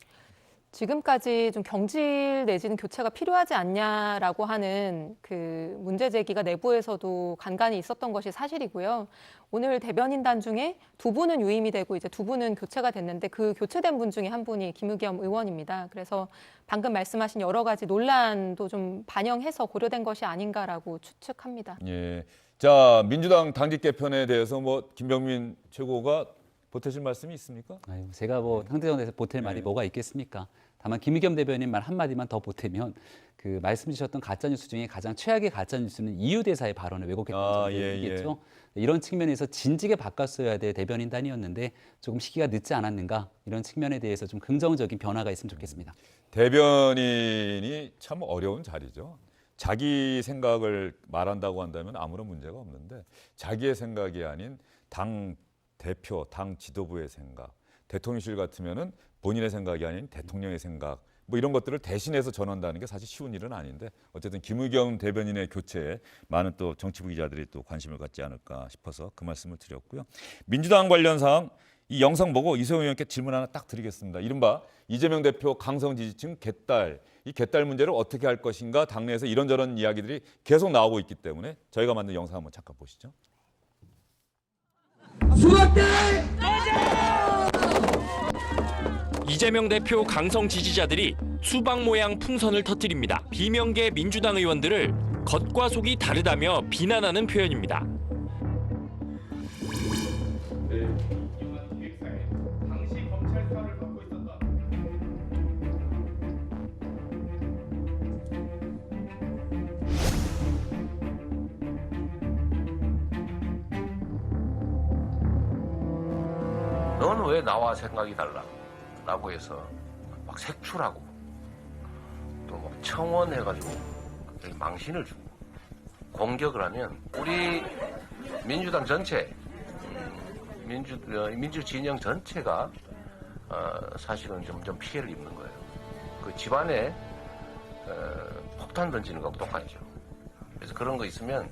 지금까지 좀 경질 내지는 교체가 필요하지 않냐라고 하는 그 문제 제기가 내부에서도 간간히 있었던 것이 사실이고요. 오늘 대변인단 중에 2분은 유임이 되고 이제 2분은 교체가 됐는데 그 교체된 분 중에 한 분이 김의겸 의원입니다. 그래서 방금 말씀하신 여러 가지 논란도 좀 반영해서 고려된 것이 아닌가라고 추측합니다. 예. 자, 민주당 당직 개편에 대해서 뭐 김병민 최고가 보태실 말씀이 있습니까? 아유, 제가 뭐 상대전에서 보탤 말이 뭐가 있겠습니까? 다만 김의겸 대변인 말 한마디만 더 보태면 그 말씀 주셨던 가짜뉴스 중에 가장 최악의 가짜뉴스는 이유 대사의 발언을 왜곡했던 점이겠죠. 이런 측면에서 진지게 바꿨어야 될 대변인단이었는데 조금 시기가 늦지 않았는가 이런 측면에 대해서 좀 긍정적인 변화가 있으면 좋겠습니다. 대변인이 참 어려운 자리죠. 자기 생각을 말한다고 한다면 아무런 문제가 없는데 자기의 생각이 아닌 당 대표, 당 지도부의 생각, 대통령실 같으면은 본인의 생각이 아닌 대통령의 생각, 뭐 이런 것들을 대신해서 전한다는 게 사실 쉬운 일은 아닌데 어쨌든 김의겸 대변인의 교체에 많은 또 정치부 기자들이 또 관심을 갖지 않을까 싶어서 그 말씀을 드렸고요. 민주당 관련 사항 이 영상 보고 이소영 의원께 질문 하나 딱 드리겠습니다. 이른바 이재명 대표 강성 지지층 개딸, 이 개딸 문제를 어떻게 할 것인가 당내에서 이런저런 이야기들이 계속 나오고 있기 때문에 저희가 만든 영상 한번 잠깐 보시죠. 이재명 대표 강성 지지자들이 수박 모양 풍선을 터뜨립니다. 비명계 민주당 의원들을 겉과 속이 다르다며 비난하는 표현입니다. 너는 왜 나와 생각이 달라? 라고 해서 막 색출하고 또 막 청원해가지고 망신을 주고 공격을 하면 우리 민주당 전체 민주 진영 전체가 사실은 점점 피해를 입는 거예요. 그 집안에 폭탄 던지는 거하고 똑같죠. 그래서 그런 거 있으면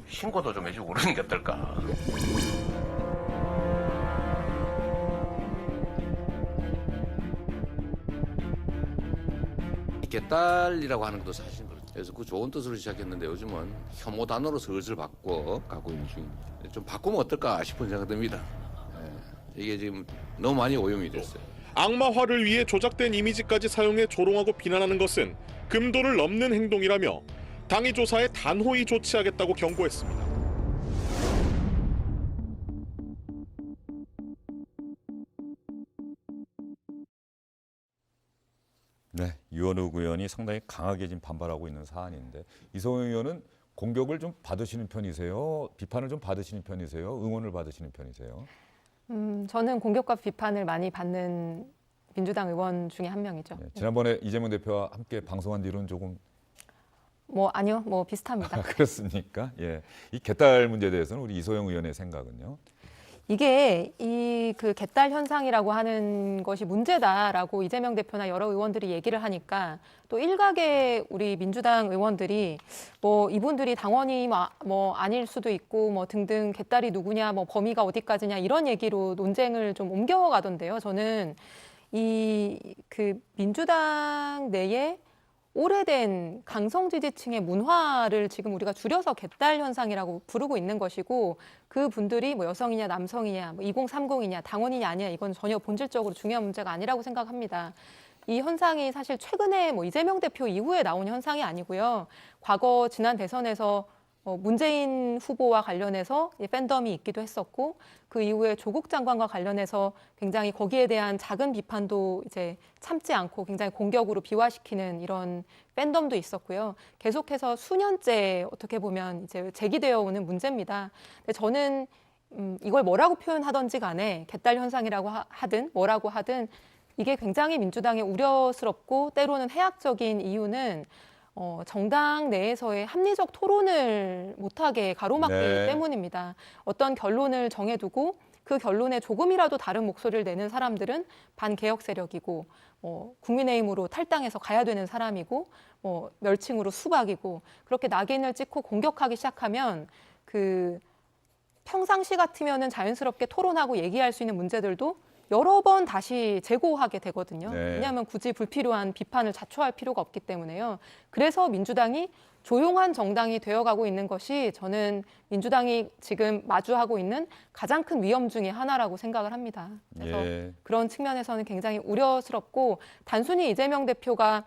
신고도 좀 해주고 그러는 게 어떨까. 개딸이라고 하는 것도 사실은 그렇죠. 그래서 그 좋은 뜻으로 시작했는데 요즘은 혐오 단어로 슬슬 바꿔 가고 있는 중입니다. 좀 바꾸면 어떨까 싶은 생각이 듭니다. 이게 지금 너무 많이 오염이 됐어요. 악마화를 위해 조작된 이미지까지 사용해 조롱하고 비난하는 것은 금도를 넘는 행동이라며 당이 조사에 단호히 조치하겠다고 경고했습니다. 네, 유원욱 의원이 상당히 강하게 지금 반발하고 있는 사안인데 이소영 의원은 공격을 좀 받으시는 편이세요? 비판을 좀 받으시는 편이세요? 응원을 받으시는 편이세요? 저는 공격과 비판을 많이 받는 민주당 의원 중에 한 명이죠. 네, 지난번에 이재명 대표와 함께 방송한 뒤로는 조금 아니요, 비슷합니다. 그렇습니까? 예, 이 개딸 문제에 대해서는 우리 이소영 의원의 생각은요? 이게 그 개딸 현상이라고 하는 것이 문제다라고 이재명 대표나 여러 의원들이 얘기를 하니까 또 일각의 우리 민주당 의원들이 이분들이 당원이 아닐 수도 있고 등등 개딸이 누구냐 범위가 어디까지냐 이런 얘기로 논쟁을 좀 옮겨가던데요. 저는 그 민주당 내에 오래된 강성 지지층의 문화를 지금 우리가 줄여서 개딸 현상이라고 부르고 있는 것이고 그 분들이 여성이냐 남성이냐 2030이냐 당원이냐 아니냐 이건 전혀 본질적으로 중요한 문제가 아니라고 생각합니다. 이 현상이 사실 최근에 이재명 대표 이후에 나온 현상이 아니고요. 과거 지난 대선에서 문재인 후보와 관련해서 팬덤이 있기도 했었고 그 이후에 조국 장관과 관련해서 굉장히 거기에 대한 작은 비판도 이제 참지 않고 굉장히 공격으로 비화시키는 이런 팬덤도 있었고요. 계속해서 수년째 어떻게 보면 이제 제기되어 오는 문제입니다. 근데 저는 이걸 뭐라고 표현하든지 간에 개딸 현상이라고 하든 뭐라고 하든 이게 굉장히 민주당에 우려스럽고 때로는 해악적인 이유는 정당 내에서의 합리적 토론을 못하게 가로막기 때문입니다. 어떤 결론을 정해두고 그 결론에 조금이라도 다른 목소리를 내는 사람들은 반개혁 세력이고 국민의힘으로 탈당해서 가야 되는 사람이고 멸칭으로 수박이고 그렇게 낙인을 찍고 공격하기 시작하면 그 평상시 같으면은 자연스럽게 토론하고 얘기할 수 있는 문제들도 여러 번 다시 재고하게 되거든요. 네. 왜냐하면 굳이 불필요한 비판을 자초할 필요가 없기 때문에요. 그래서 민주당이 조용한 정당이 되어가고 있는 것이 저는 민주당이 지금 마주하고 있는 가장 큰 위험 중에 하나라고 생각을 합니다. 그래서 그런 측면에서는 굉장히 우려스럽고 단순히 이재명 대표가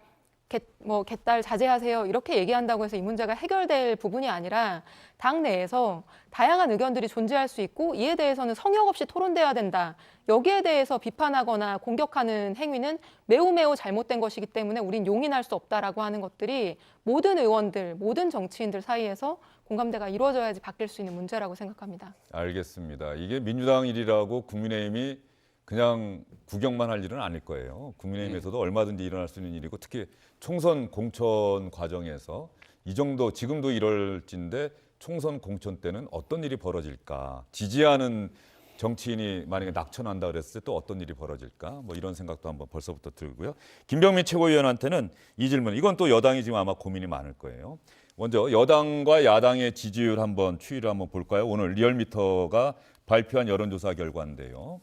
개딸 자제하세요 이렇게 얘기한다고 해서 이 문제가 해결될 부분이 아니라 당 내에서 다양한 의견들이 존재할 수 있고 이에 대해서는 성역 없이 토론돼야 된다. 여기에 대해서 비판하거나 공격하는 행위는 매우 잘못된 것이기 때문에 우린 용인할 수 없다라고 하는 것들이 모든 의원들, 모든 정치인들 사이에서 공감대가 이루어져야지 바뀔 수 있는 문제라고 생각합니다. 알겠습니다. 이게 민주당 일이라고 국민의힘이 그냥 구경만 할 일은 아닐 거예요. 국민의힘에서도 얼마든지 일어날 수 있는 일이고 특히 총선 공천 과정에서 이 정도 지금도 이럴진데 총선 공천 때는 어떤 일이 벌어질까? 지지하는 정치인이 만약에 낙천한다 그랬을 때 또 어떤 일이 벌어질까? 이런 생각도 한번 벌써부터 들고요. 김병민 최고위원한테는 이 질문, 이건 또 여당이 지금 아마 고민이 많을 거예요. 먼저 여당과 야당의 지지율 한번 추이를 한번 볼까요? 오늘 리얼미터가 발표한 여론조사 결과인데요.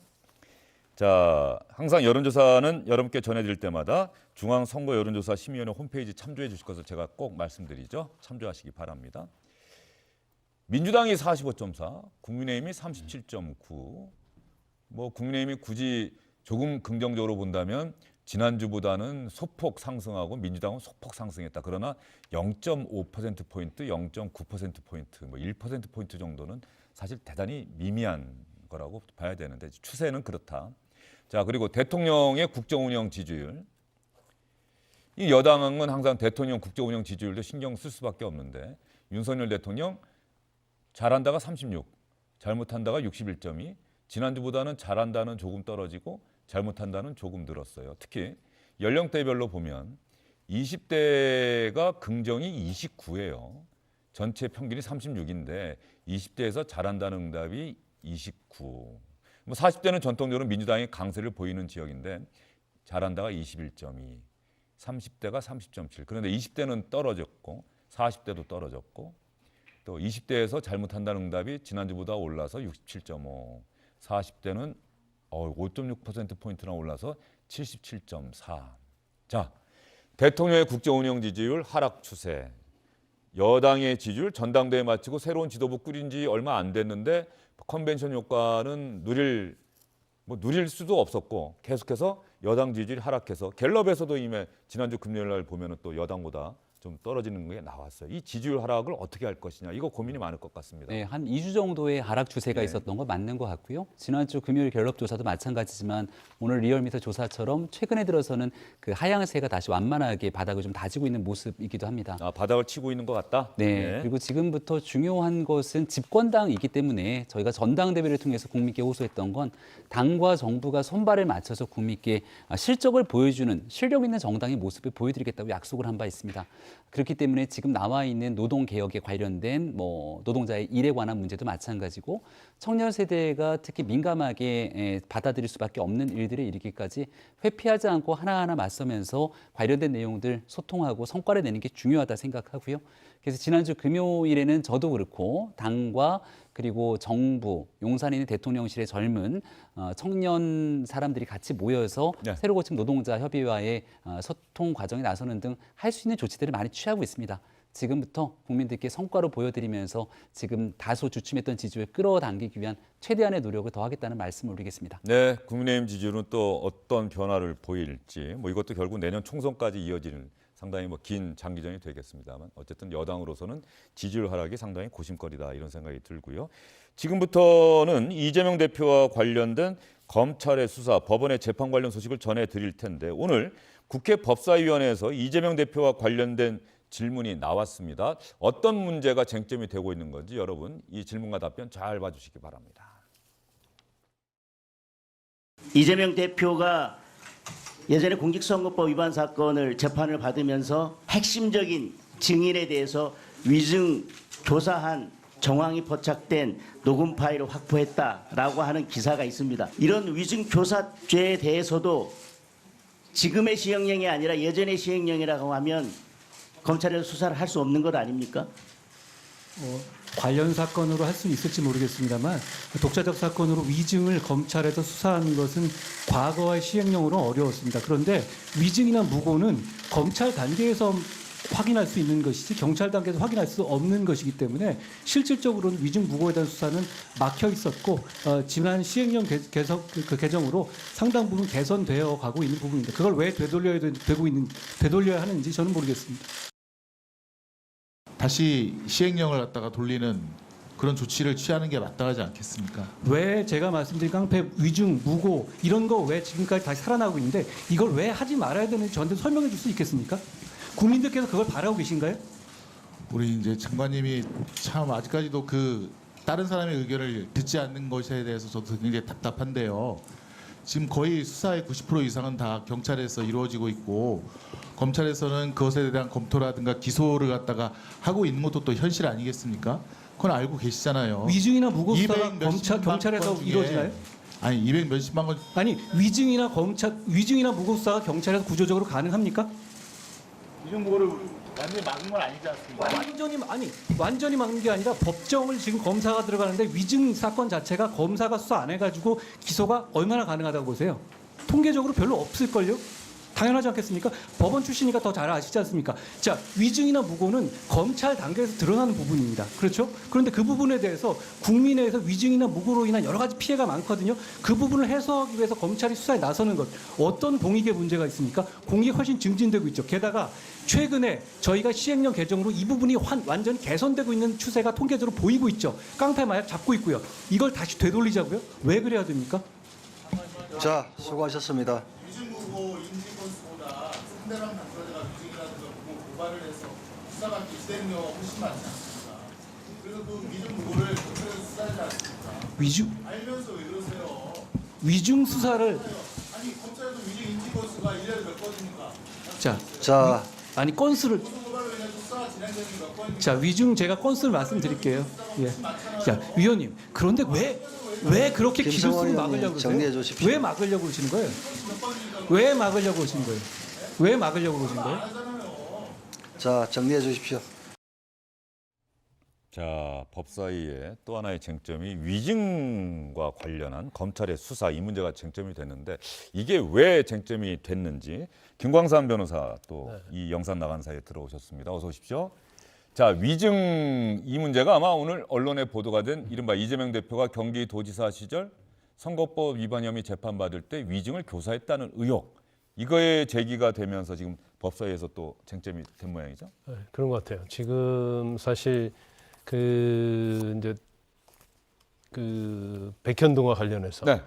자, 항상 여론조사는 여러분께 전해드릴 때마다 중앙선거여론조사심의위원회 홈페이지 참조해 주실 것을 제가 꼭 말씀드리죠. 참조하시기 바랍니다. 민주당이 45.4, 국민의힘이 37.9. 국민의힘이 굳이 조금 긍정적으로 본다면 지난주보다는 소폭 상승하고 민주당은 소폭 상승했다. 그러나 0.5%포인트, 0.9%포인트, 1%포인트 정도는 사실 대단히 미미한 거라고 봐야 되는데 추세는 그렇다. 자, 그리고 대통령의 국정운영 지지율. 이 여당은 항상 대통령 국정운영 지지율도 신경 쓸 수밖에 없는데 윤석열 대통령 잘한다가 36, 잘못한다가 61.2, 지난주보다는 잘한다는 조금 떨어지고 잘못한다는 조금 늘었어요. 특히 연령대별로 보면 20대가 긍정이 29예요. 전체 평균이 36인데 20대에서 잘한다는 응답이 29. 40대는 전통적으로 민주당이 강세를 보이는 지역인데 잘한다가 21.2, 30대가 30.7. 그런데 20대는 떨어졌고 40대도 떨어졌고 또 20대에서 잘못한다는 응답이 지난주보다 올라서 67.5, 40대는 5.6%포인트나 올라서 77.4. 자, 대통령의 국정운영 지지율 하락 추세. 여당의 지지율 전당대회 마치고 새로운 지도부 꾸린 지 얼마 안 됐는데 컨벤션 효과는 누릴 수도 없었고 계속해서 여당 지지율이 하락해서 갤럽에서도 이미 지난주 금요일 날 보면은 또 여당보다 좀 떨어지는 게 나왔어요. 이 지지율 하락을 어떻게 할 것이냐 이거 고민이 많을 것 같습니다. 네, 한 2주 정도의 하락 추세가 네. 있었던 거 맞는 것 같고요. 지난주 금요일 갤럽 조사도 마찬가지지만 오늘 리얼미터 조사처럼 최근에 들어서는 그 하향세가 다시 완만하게 바닥을 좀 다지고 있는 모습이기도 합니다. 아, 바닥을 치고 있는 것 같다? 네, 그리고 지금부터 중요한 것은 집권당이기 때문에 저희가 전당대회를 통해서 국민께 호소했던 건 당과 정부가 손발을 맞춰서 국민께 실적을 보여주는 실력 있는 정당의 모습을 보여드리겠다고 약속을 한 바 있습니다. 그렇기 때문에 지금 나와 있는 노동개혁에 관련된 노동자의 일에 관한 문제도 마찬가지고 청년 세대가 특히 민감하게 받아들일 수밖에 없는 일들에 이르기까지 회피하지 않고 하나하나 맞서면서 관련된 내용들 소통하고 성과를 내는 게 중요하다 생각하고요. 그래서 지난주 금요일에는 저도 그렇고 당과 그리고 정부, 용산에 있는 대통령실의 젊은 청년 사람들이 같이 모여서 네. 새로 고침 노동자 협의회와의 소통 과정에 나서는 등 할 수 있는 조치들을 많이 취하고 있습니다. 지금부터 국민들께 성과로 보여드리면서 지금 다소 주춤했던 지지율을 끌어당기기 위한 최대한의 노력을 더하겠다는 말씀을 올리겠습니다. 네, 국민의힘 지지율은 또 어떤 변화를 보일지 이것도 결국 내년 총선까지 이어지는 상당히 긴 장기전이 되겠습니다만 어쨌든 여당으로서는 지지율 하락이 상당히 고심거리다 이런 생각이 들고요. 지금부터는 이재명 대표와 관련된 검찰의 수사, 법원의 재판 관련 소식을 전해드릴 텐데 오늘 국회 법사위원회에서 이재명 대표와 관련된 질문이 나왔습니다. 어떤 문제가 쟁점이 되고 있는 건지 여러분 이 질문과 답변 잘 봐주시기 바랍니다. 이재명 대표가 예전에 공직선거법 위반 사건을 재판을 받으면서 핵심적인 증인에 대해서 위증 조사한 정황이 포착된 녹음 파일을 확보했다라고 하는 기사가 있습니다. 이런 위증 교사죄에 대해서도 지금의 시행령이 아니라 예전의 시행령이라고 하면 검찰에서 수사를 할 수 없는 것 아닙니까? 관련 사건으로 할 수는 있을지 모르겠습니다만 독자적 사건으로 위증을 검찰에서 수사하는 것은 과거의 시행령으로는 어려웠습니다. 그런데 위증이나 무고는 검찰 단계에서 확인할 수 있는 것이지 경찰 단계에서 확인할 수 없는 것이기 때문에 실질적으로는 위증 무고에 대한 수사는 막혀 있었고 지난 시행령 개정으로 상당 부분 개선되어 가고 있는 부분인데 그걸 왜 되돌려야 하는지 저는 모르겠습니다. 다시 시행령을 갖다가 돌리는 그런 조치를 취하는 게 마땅하지 않겠습니까? 왜 제가 말씀드린 깡패 위증, 무고 이런 거 왜 지금까지 다시 살아나고 있는데 이걸 왜 하지 말아야 되는지 저한테 설명해 줄 수 있겠습니까? 국민들께서 그걸 바라고 계신가요? 우리 이제 장관님이 참 아직까지도 그 다른 사람의 의견을 듣지 않는 것에 대해서 저도 굉장히 답답한데요. 지금 거의 수사의 90% 이상은 다 경찰에서 이루어지고 있고 검찰에서는 그것에 대한 검토라든가 기소를 갖다가 하고 있는 것도 또 현실 아니겠습니까? 그건 알고 계시잖아요. 위증이나 무고 수사가 경찰에서 이루어지나요? 아니 200 몇십만 건 아니 위증이나 무고 수사가 경찰에서 구조적으로 가능합니까? 위증 무고를 완전히 막은 건 아니지 않습니까? 완전히 막는 게 아니라 법정을 지금 검사가 들어가는데 위증 사건 자체가 검사가 수사 안 해가지고 기소가 얼마나 가능하다고 보세요? 통계적으로 별로 없을걸요? 당연하지 않겠습니까? 법원 출신이니까 더 잘 아시지 않습니까? 자, 위증이나 무고는 검찰 단계에서 드러나는 부분입니다. 그렇죠? 그런데 그 부분에 대해서 국민에서 위증이나 무고로 인한 여러 가지 피해가 많거든요. 그 부분을 해소하기 위해서 검찰이 수사에 나서는 것. 어떤 공익에 문제가 있습니까? 공익이 훨씬 증진되고 있죠. 게다가 최근에 저희가 시행령 개정으로 이 부분이 완전히 개선되고 있는 추세가 통계적으로 보이고 있죠. 깡패 마약 잡고 있고요. 이걸 다시 되돌리자고요? 왜 그래야 됩니까? 자, 수고하셨습니다. 위증무고 인지건수보다 상대방 당사자가 위증이라든가 고발을 해서 수사가 기시되는 경우가 훨씬 많지 않습니까? 그래서 그 위증무고를 경찰에서 수사하지 않습니까? 알면서 왜 그러세요? 위증 수사를 아니 검찰에서 위증 인지건수가 1년에 몇 건입니까? 자 아니 건수를 고발로 인해서 수사가 진행되는 게 몇 건입니까? 자 위증 제가 건수를 말씀드릴게요. 예. 자 위원님 그런데 왜 그렇게 기술수를 막으려고 그러세요? 정리해 주십시오. 왜 막으려고 그러시는 거예요? 왜 막으려고 그러시는 거예요? 왜 막으려고 그러시는 거예요? 자, 정리해 주십시오. 자, 법사위의 또 하나의 쟁점이 위증과 관련한 검찰의 수사 이 문제가 쟁점이 됐는데 이게 왜 쟁점이 됐는지 김광산 변호사 또 이 영상 나간 사이에 들어오셨습니다. 어서 오십시오. 자, 위증 이 문제가 아마 오늘 언론에 보도가 된 이른바 이재명 대표가 경기도지사 시절 선거법 위반 혐의 재판받을 때 위증을 교사했다는 의혹 이거에 제기가 되면서 지금 법사위에서 또 쟁점이 된 모양이죠. 네, 그런 것 같아요. 지금 사실 이제 백현동과 관련해서 네.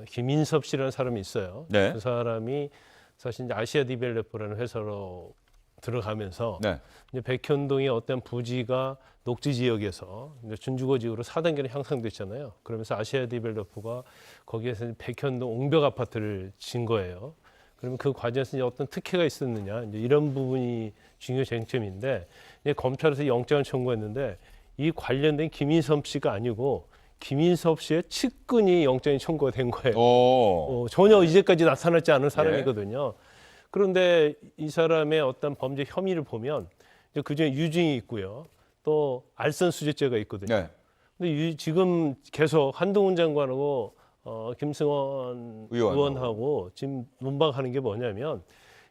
김인섭 씨라는 사람이 있어요. 네. 그 사람이 사실 이제 아시아 디벨로퍼라는 회사로 들어가면서 네. 이제 백현동의 어떤 부지가 녹지 지역에서 이제 준주거 지역으로 4단계로 향상됐잖아요. 그러면서 아시아 디벨로퍼가 거기에서 백현동 옹벽 아파트를 진 거예요. 그러면 그 과정에서 이제 어떤 특혜가 있었느냐, 이제 이런 부분이 중요 쟁점인데, 이제 검찰에서 영장을 청구했는데 이 관련된 김인섭 씨가 아니고 김인섭 씨의 측근이 영장이 청구가 된 거예요. 전혀 이제까지 나타나지 않은 사람이거든요. 그런데 이 사람의 어떤 범죄 혐의를 보면 이제 그중에 유증이 있고요, 또 알선수재죄가 있거든요. 네. 근데 지금 계속 한동훈 장관하고 김승원 의원하고 지금 논박하는 게 뭐냐면,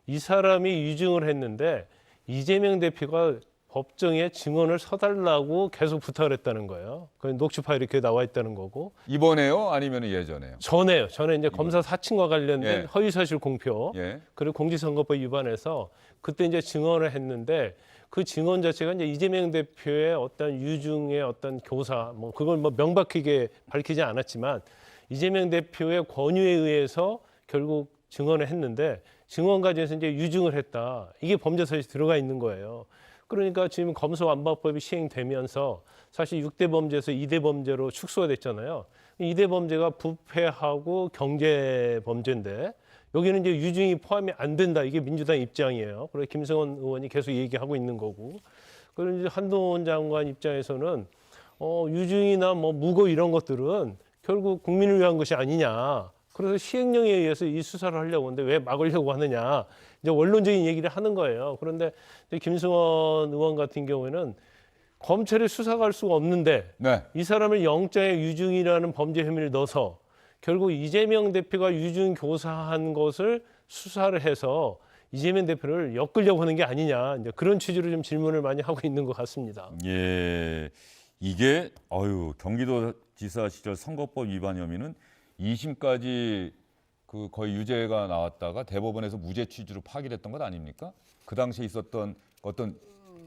이 사람이 유증을 했는데 이재명 대표가 법정에 증언을 서달라고 계속 부탁을 했다는 거예요. 그 녹취 파일이 이렇게 나와 있다는 거고. 이번에요? 아니면 예전에요? 전에요. 전에 이제 검사 사칭과 관련된 예. 허위사실 공표, 예. 그리고 공직선거법 위반해서 그때 이제 증언을 했는데, 그 증언 자체가 이제 이재명 대표의 어떤 유증의 어떤 교사, 뭐 그걸 뭐 명백하게 밝히지 않았지만 이재명 대표의 권유에 의해서 결국 증언을 했는데, 증언 과정에서 이제 유증을 했다. 이게 범죄 사실이 들어가 있는 거예요. 그러니까 지금 검소완박법이 시행되면서 사실 6대 범죄에서 2대 범죄로 축소가 됐잖아요. 2대 범죄가 부패하고 경제 범죄인데 여기는 이제 유증이 포함이 안 된다. 이게 민주당 입장이에요. 그래서 김승원 의원이 계속 얘기하고 있는 거고. 그리고 이제 한동훈 장관 입장에서는 유증이나 뭐 무고 이런 것들은 결국 국민을 위한 것이 아니냐. 그래서 시행령에 의해서 이 수사를 하려고 하는데 왜 막으려고 하느냐. 이제 원론적인 얘기를 하는 거예요. 그런데 김승원 의원 같은 경우에는 검찰이 수사할 수가 없는데 네. 이 사람을 영장에 유증이라는 범죄 혐의를 넣어서 결국 이재명 대표가 유증 교사한 것을 수사를 해서 이재명 대표를 엮으려고 하는 게 아니냐. 이제 그런 취지로 좀 질문을 많이 하고 있는 것 같습니다. 예, 이게 경기도지사 시절 선거법 위반 혐의는 2심까지 그 거의 유죄가 나왔다가 대법원에서 무죄 취지로 파기됐던 것 아닙니까? 그 당시에 있었던 어떤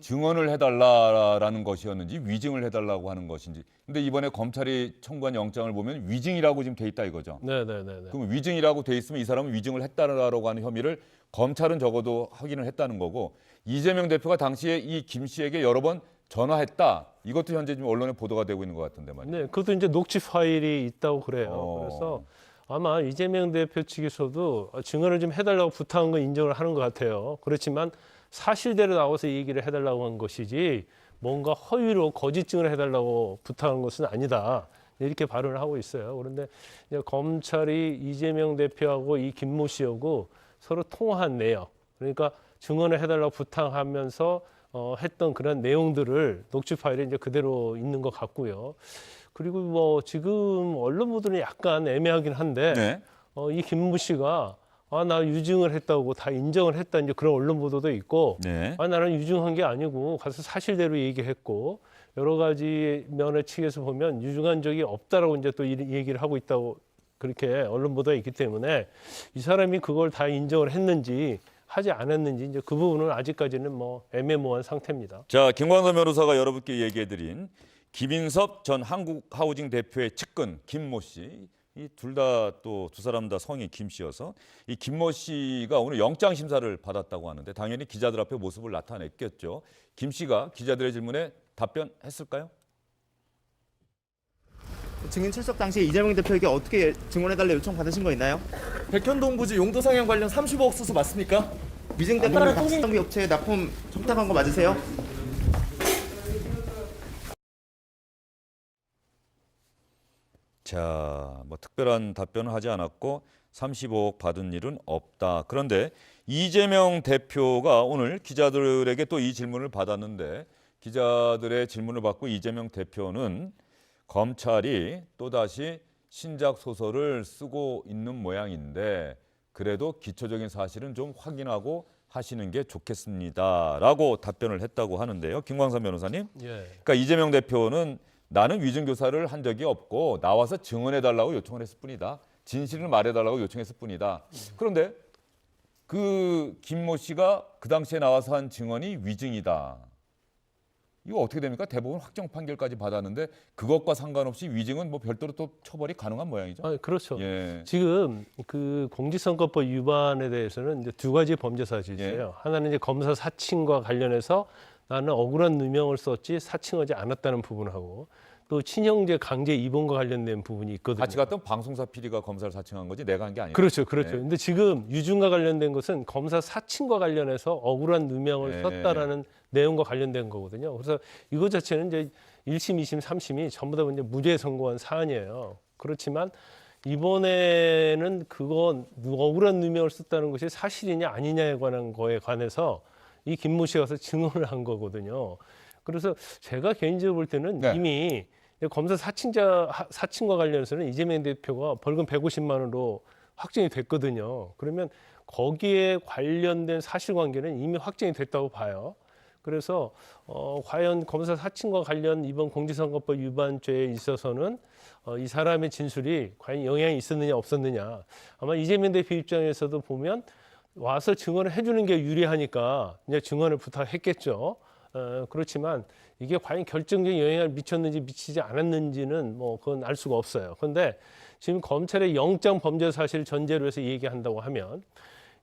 증언을 해달라라는 것이었는지 위증을 해달라고 하는 것인지. 근데 이번에 검찰이 청구한 영장을 보면 위증이라고 지금 돼 있다 이거죠. 네네네. 그럼 위증이라고 돼 있으면 이 사람은 위증을 했다라고 하는 혐의를 검찰은 적어도 확인을 했다는 거고, 이재명 대표가 당시에 이 김 씨에게 여러 번 전화했다. 이것도 현재 지금 언론에 보도가 되고 있는 것 같은데 말이죠. 네, 그것도 이제 녹취 파일이 있다고 그래요. 그래서 아마 이재명 대표 측에서도 증언을 좀 해달라고 부탁한 건 인정을 하는 것 같아요. 그렇지만 사실대로 나와서 얘기를 해달라고 한 것이지 뭔가 허위로 거짓 증언을 해달라고 부탁한 것은 아니다. 이렇게 발언을 하고 있어요. 그런데 이제 검찰이 이재명 대표하고 이 김모 씨하고 서로 통화한 내역, 그러니까 증언을 해달라고 부탁하면서 했던 그런 내용들을 녹취 파일에 이제 그대로 있는 것 같고요. 그리고 뭐 지금 언론 보도는 약간 애매하긴 한데 네. 이 김모 씨가 나 유증을 했다고 다 인정을 했다, 이제 그런 언론 보도도 있고, 네. 나는 유증한 게 아니고 가서 사실대로 얘기했고, 여러 가지 면의 측에서 보면 유증한 적이 없다라고 이제 또 이 얘기를 하고 있다고 그렇게 언론 보도가 있기 때문에 이 사람이 그걸 다 인정을 했는지 하지 않았는지 이제 그 부분은 아직까지는 뭐 애매모호한 상태입니다. 자, 김광선 변호사가 여러분께 얘기해드린 김인섭 전 한국하우징 대표의 측근 김모 씨, 이 둘 다 또 두 사람 다 성이 김 씨여서 이 김모 씨가 오늘 영장 심사를 받았다고 하는데 당연히 기자들 앞에 모습을 나타냈겠죠. 김 씨가 기자들의 질문에 답변했을까요? 증인 출석 당시에 이재명 대표에게 어떻게 증언해달라 요청 받으신 거 있나요? 백현동 부지 용도 상향 관련 35억 수수 맞습니까? 위증 때문에 각성기 업체에 납품 청탁한 거 맞으세요? 자, 뭐 특별한 답변을 하지 않았고 35억 받은 일은 없다. 그런데 이재명 대표가 오늘 기자들에게 또 이 질문을 받았는데, 기자들의 질문을 받고 이재명 대표는 검찰이 또다시 신작 소설을 쓰고 있는 모양인데 그래도 기초적인 사실은 좀 확인하고 하시는 게 좋겠습니다라고 답변을 했다고 하는데요. 김광선 변호사님. 예. 그러니까 이재명 대표는 나는 위증교사를 한 적이 없고 나와서 증언해달라고 요청을 했을 뿐이다. 진실을 말해달라고 요청했을 뿐이다. 그런데 그 김모 씨가 그 당시에 나와서 한 증언이 위증이다. 이거 어떻게 됩니까? 대법원 확정 판결까지 받았는데 그것과 상관없이 위증은 뭐 별도로 또 처벌이 가능한 모양이죠. 그렇죠. 예. 지금 그 공직선거법 위반에 대해서는 이제 두 가지 범죄 사실이 있어요. 하나는 이제 검사 사칭과 관련해서 나는 억울한 누명을 썼지 사칭하지 않았다는 부분하고 또 친형제 강제 입원과 관련된 부분이 있거든요. 같이 갔던 방송사 PD가 검사를 사칭한 거지 내가 한 게 아니에요. 그렇죠, 그렇죠. 네. 근데 지금 유증과 관련된 것은 검사 사칭과 관련해서 억울한 누명을 네. 썼다라는 내용과 관련된 거거든요. 그래서 이거 자체는 이제 1심, 2심, 3심이 전부 다 이제 무죄 선고한 사안이에요. 그렇지만 이번에는 그건 억울한 누명을 썼다는 것이 사실이냐 아니냐에 관한 거에 관해서 이 김모 씨가 가서 증언을 한 거거든요. 그래서 제가 개인적으로 볼 때는 이미 검사 사칭과 관련해서는 이재명 대표가 벌금 150만 원으로 확정이 됐거든요. 그러면 거기에 관련된 사실관계는 이미 확정이 됐다고 봐요. 그래서 과연 검사 사칭과 관련 이번 공직선거법 위반죄에 있어서는 이 사람의 진술이 과연 영향이 있었느냐 없었느냐. 아마 이재명 대표 입장에서도 보면 와서 증언을 해주는 게 유리하니까 이제 증언을 부탁했겠죠. 그렇지만 이게 과연 결정적인 영향을 미쳤는지 미치지 않았는지는 뭐 그건 알 수가 없어요. 그런데 지금 검찰의 영장 범죄 사실을 전제로 해서 얘기한다고 하면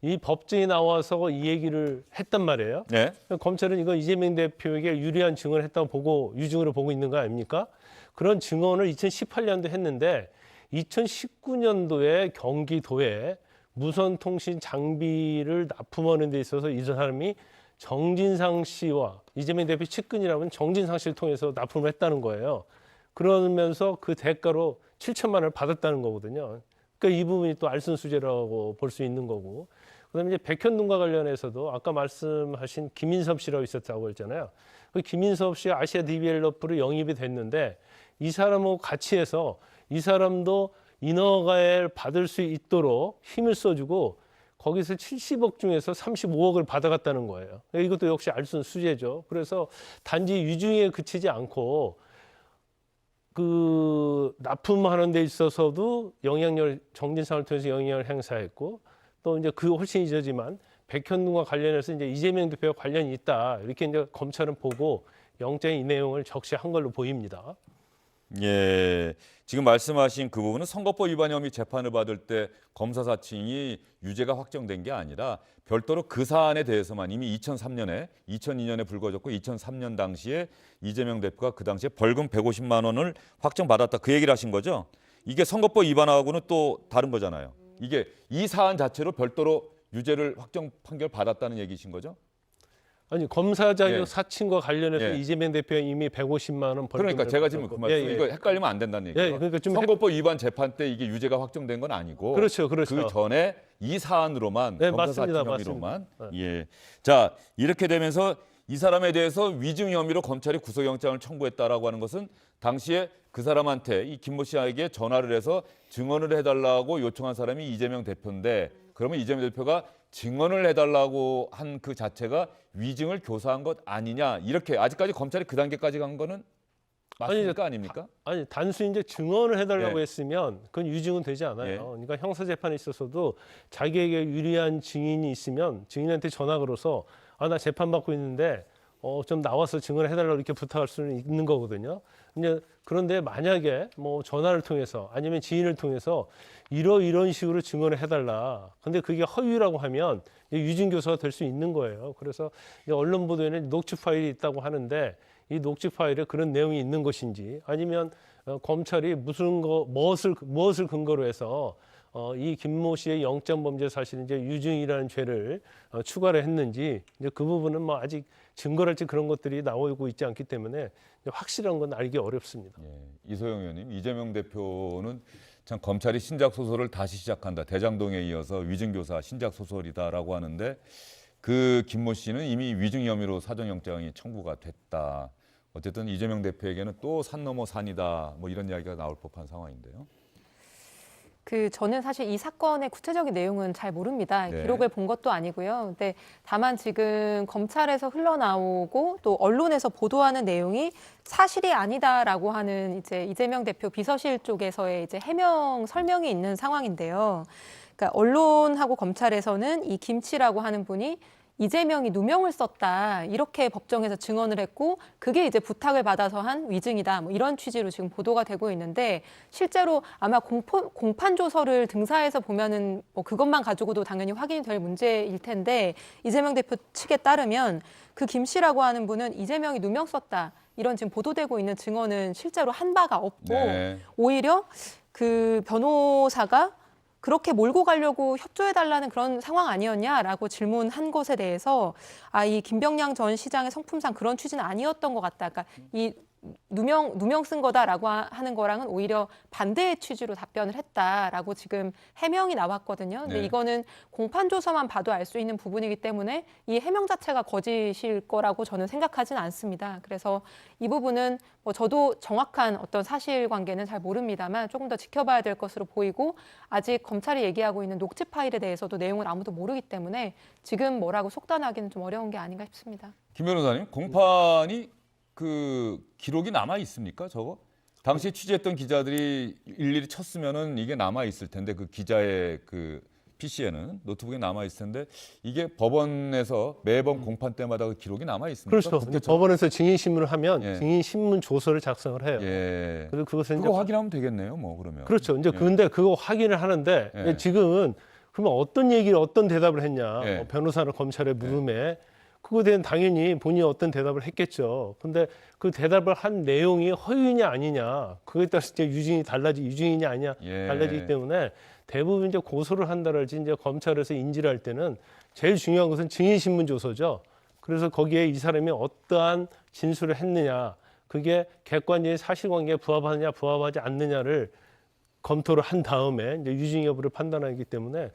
이 법정에 나와서 이 얘기를 했단 말이에요. 네. 검찰은 이거 이재명 대표에게 유리한 증언을 했다고 보고 유증으로 보고 있는 거 아닙니까? 그런 증언을 2018년도 했는데 2019년도에 경기도에 무선통신 장비를 납품하는 데 있어서 이 사람이 정진상 씨와 이재명 대표 측근이라면 정진상 씨를 통해서 납품을 했다는 거예요. 그러면서 그 대가로 7천만 원을 받았다는 거거든요. 그러니까 이 부분이 또 알선수재라고 볼 수 있는 거고. 그다음에 이제 백현동과 관련해서도 아까 말씀하신 김인섭 씨라고 있었다고 했잖아요. 그 김인섭 씨 아시아 디벨로퍼로 영입이 됐는데 이 사람하고 같이 해서 이 사람도 인허가를 받을 수 있도록 힘을 써주고 거기서 70억 중에서 35억을 받아갔다는 거예요. 이것도 역시 알선수재죠. 그래서 단지 유증에 그치지 않고 그 납품하는 데 있어서도 영향력 정진상을 통해서 영향을 행사했고 또 이제 그 훨씬 이저지만 백현동과 관련해서 이제 이재명 대표와 관련이 있다 이렇게 이제 검찰은 보고 영장에 이 내용을 적시한 걸로 보입니다. 예, 지금 말씀하신 그 부분은 선거법 위반 혐의 재판을 받을 때 검사 사칭이 유죄가 확정된 게 아니라 별도로 그 사안에 대해서만 이미 2002년에 불거졌고 2003년 당시에 이재명 대표가 그 당시에 벌금 150만 원을 확정받았다 그 얘기를 하신 거죠? 이게 선거법 위반하고는 또 다른 거잖아요. 이게 이 사안 자체로 별도로 유죄를 확정 판결 받았다는 얘기신 거죠? 아니 검사 자격 사칭과 관련해서 이재명 대표가 이미 150만 원 벌금. 그러니까 제가 지금 그 말씀 이거 헷갈리면 안 된다는 얘기예요. 그러니까 좀 선거법 위반 재판 때 이게 유죄가 확정된 건 아니고 그렇죠. 그 전에 이 사안으로만 검사 사칭 혐의로만 예. 자, 이렇게 되면서 이 사람에 대해서 위증 혐의로 검찰이 구속영장을 청구했다라고 하는 것은 당시에 그 사람한테 이 김모 씨에게 전화를 해서 증언을 해달라고 요청한 사람이 이재명 대표인데 그러면 이재명 대표가 증언을 해달라고 한 그 자체가 위증을 교사한 것 아니냐 이렇게 아직까지 검찰이 그 단계까지 간 거는 맞습니까 아닙니까? 아니 단순히 이제 증언을 해달라고 했으면 그건 유증은 되지 않아요. 그러니까 형사 재판에 있어서도 자기에게 유리한 증인이 있으면 증인한테 전화 걸어서 나 재판 받고 있는데 좀 나와서 증언을 해달라고 이렇게 부탁할 수는 있는 거거든요. 그런데 만약에 뭐 전화를 통해서 아니면 지인을 통해서 이런 식으로 증언을 해달라. 근데 그게 허위라고 하면 유증교사가 될 수 있는 거예요. 그래서 언론 보도에는 녹취 파일이 있다고 하는데 이 녹취 파일에 그런 내용이 있는 것인지 아니면 검찰이 무엇을 근거로 해서 이 김모 씨의 영장 범죄 사실 이제 유증이라는 죄를 추가를 했는지 이제 그 부분은 뭐 아직 증거랄지 그런 것들이 나오고 있지 않기 때문에 확실한 건 알기 어렵습니다. 예, 이소영 의원님, 이재명 대표는 참 검찰이 신작 소설을 다시 시작한다. 대장동에 이어서 위증교사 신작 소설이다라고 하는데 그 김모 씨는 이미 위증 혐의로 사전영장이 청구가 됐다. 어쨌든 이재명 대표에게는 또 산 넘어 산이다. 뭐 이런 이야기가 나올 법한 상황인데요. 저는 사실 이 사건의 구체적인 내용은 잘 모릅니다. 기록을 본 것도 아니고요. 근데 다만 지금 검찰에서 흘러나오고 또 언론에서 보도하는 내용이 사실이 아니다라고 하는 이제 이재명 대표 비서실 쪽에서의 이제 해명 설명이 있는 상황인데요. 그러니까 언론하고 검찰에서는 이 김치라고 하는 분이 이재명이 누명을 썼다 이렇게 법정에서 증언을 했고 그게 이제 부탁을 받아서 한 위증이다 뭐 이런 취지로 지금 보도가 되고 있는데 실제로 아마 공판 조서를 등사해서 보면은 뭐 그것만 가지고도 당연히 확인이 될 문제일 텐데 이재명 대표 측에 따르면 그 김 씨라고 하는 분은 이재명이 누명 썼다 이런 지금 보도되고 있는 증언은 실제로 한 바가 없고 네. 오히려 그 변호사가 그렇게 몰고 가려고 협조해달라는 그런 상황 아니었냐라고 질문한 것에 대해서 이 김병량 전 시장의 성품상 그런 취지는 아니었던 것 같다. 그러니까 이 누명 쓴 거다라고 하는 거랑은 오히려 반대의 취지로 답변을 했다라고 지금 해명이 나왔거든요. 근데 네. 이거는 공판 조서만 봐도 알 수 있는 부분이기 때문에 이 해명 자체가 거짓일 거라고 저는 생각하지는 않습니다. 그래서 이 부분은 뭐 저도 정확한 어떤 사실관계는 잘 모릅니다만 조금 더 지켜봐야 될 것으로 보이고 아직 검찰이 얘기하고 있는 녹취 파일에 대해서도 내용을 아무도 모르기 때문에 지금 뭐라고 속단하기는 좀 어려운 게 아닌가 싶습니다. 김 변호사님, 공판이 그 기록이 남아 있습니까? 저거 당시 취재했던 기자들이 일일이 쳤으면은 이게 남아 있을 텐데 그 기자의 그 PC에는 노트북에 남아 있을 텐데 이게 법원에서 매번 공판 때마다 그 기록이 남아 있습니까? 그렇죠. 근데 법원에서 증인 신문을 하면 예. 증인 신문 조서를 작성을 해요. 예. 그래서 그것을 그거 이제 확인하면 되겠네요, 뭐 그러면. 그렇죠. 이제 예. 근데 그거 확인을 하는데 예. 지금은 그러면 어떤 얘기를 어떤 대답을 했냐? 예. 뭐 변호사나 검찰의 물음에 그거에 대한 당연히 본인이 어떤 대답을 했겠죠. 근데 그 대답을 한 내용이 허위냐 아니냐 그거에 따라서 이제 유증이냐 아니냐 예. 달라지기 때문에 대부분 이제 고소를 한다랄지 이제 검찰에서 인지를 할 때는 제일 중요한 것은 증인 신문 조서죠. 그래서 거기에 이 사람이 어떠한 진술을 했느냐 그게 객관적인 사실관계에 부합하느냐 부합하지 않느냐를 검토를 한 다음에 이제 유증 여부를 판단하기 때문에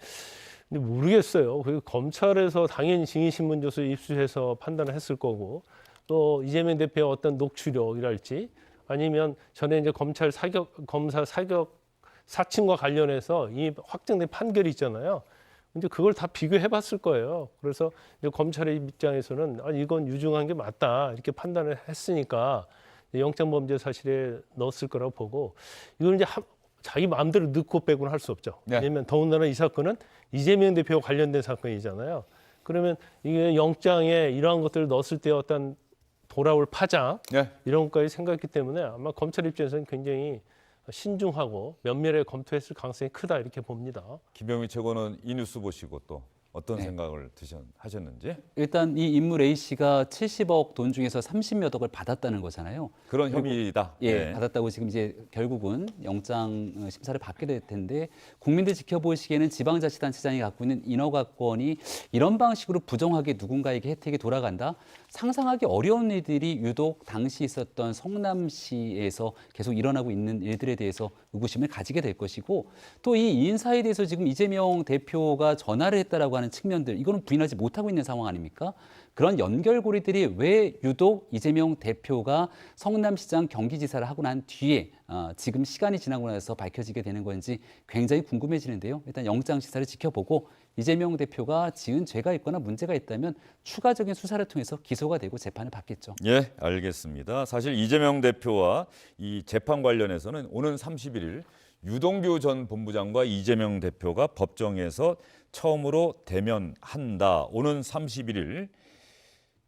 근데 모르겠어요. 그 검찰에서 당연히 증인신문조서 입수해서 판단을 했을 거고 또 이재명 대표의 어떤 녹취록이랄지 아니면 전에 이제 검사 사격 사칭과 관련해서 이 확정된 판결이 있잖아요. 이제 그걸 다 비교해봤을 거예요. 그래서 이제 검찰의 입장에서는 이건 유증한 게 맞다 이렇게 판단을 했으니까 영장범죄 사실에 넣었을 거라고 보고 이걸 이제 자기 마음대로 넣고 빼고는 할 수 없죠. 네. 왜냐하면 더군다나 이 사건은 이재명 대표와 관련된 사건이잖아요. 그러면 이게 영장에 이러한 것들을 넣었을 때 어떤 돌아올 파장 네. 이런 것까지 생각했기 때문에 아마 검찰 입장에서는 굉장히 신중하고 면밀하게 검토했을 가능성이 크다 이렇게 봅니다. 김병민 최고는 이 뉴스 보시고 또 어떤 네. 생각을 하셨는지? 일단 이 인물 A 씨가 70억 돈 중에서 30몇 억을 받았다는 거잖아요. 그런 혐의다. 예, 네. 받았다고 지금 이제 결국은 영장 심사를 받게 될 텐데 국민들 지켜보시기에는 지방자치단체장이 갖고 있는 인허가권이 이런 방식으로 부정하게 누군가에게 혜택이 돌아간다. 상상하기 어려운 일들이 유독 당시 있었던 성남시에서 계속 일어나고 있는 일들에 대해서 의구심을 가지게 될 것이고 또 이 인사에 대해서 지금 이재명 대표가 전화를 했다라고 하는 측면들 이거는 부인하지 못하고 있는 상황 아닙니까? 그런 연결고리들이 왜 유독 이재명 대표가 성남시장 경기지사를 하고 난 뒤에 지금 시간이 지나고 나서 밝혀지게 되는 건지 굉장히 궁금해지는데요. 일단 영장 시사를 지켜보고 이재명 대표가 지은 죄가 있거나 문제가 있다면 추가적인 수사를 통해서 기소가 되고 재판을 받겠죠. 예, 알겠습니다. 사실 이재명 대표와 이 재판 관련해서는 오는 31일 유동규 전 본부장과 이재명 대표가 법정에서 처음으로 대면한다. 오는 31일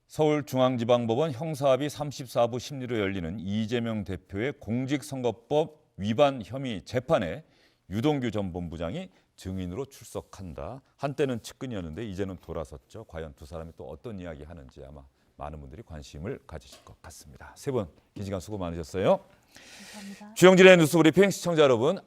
서울중앙지방법원 형사합의 34부 심리로 열리는 이재명 대표의 공직선거법 위반 혐의 재판에 유동규 전 본부장이 증인으로 출석한다. 한때는 측근이었는데 이제는 돌아섰죠. 과연 두 사람이 또 어떤 이야기 하는지 아마 많은 분들이 관심을 가지실 것 같습니다. 세 분 긴 시간 수고 많으셨어요. 감사합니다. 주영진의 뉴스브리핑 시청자 여러분.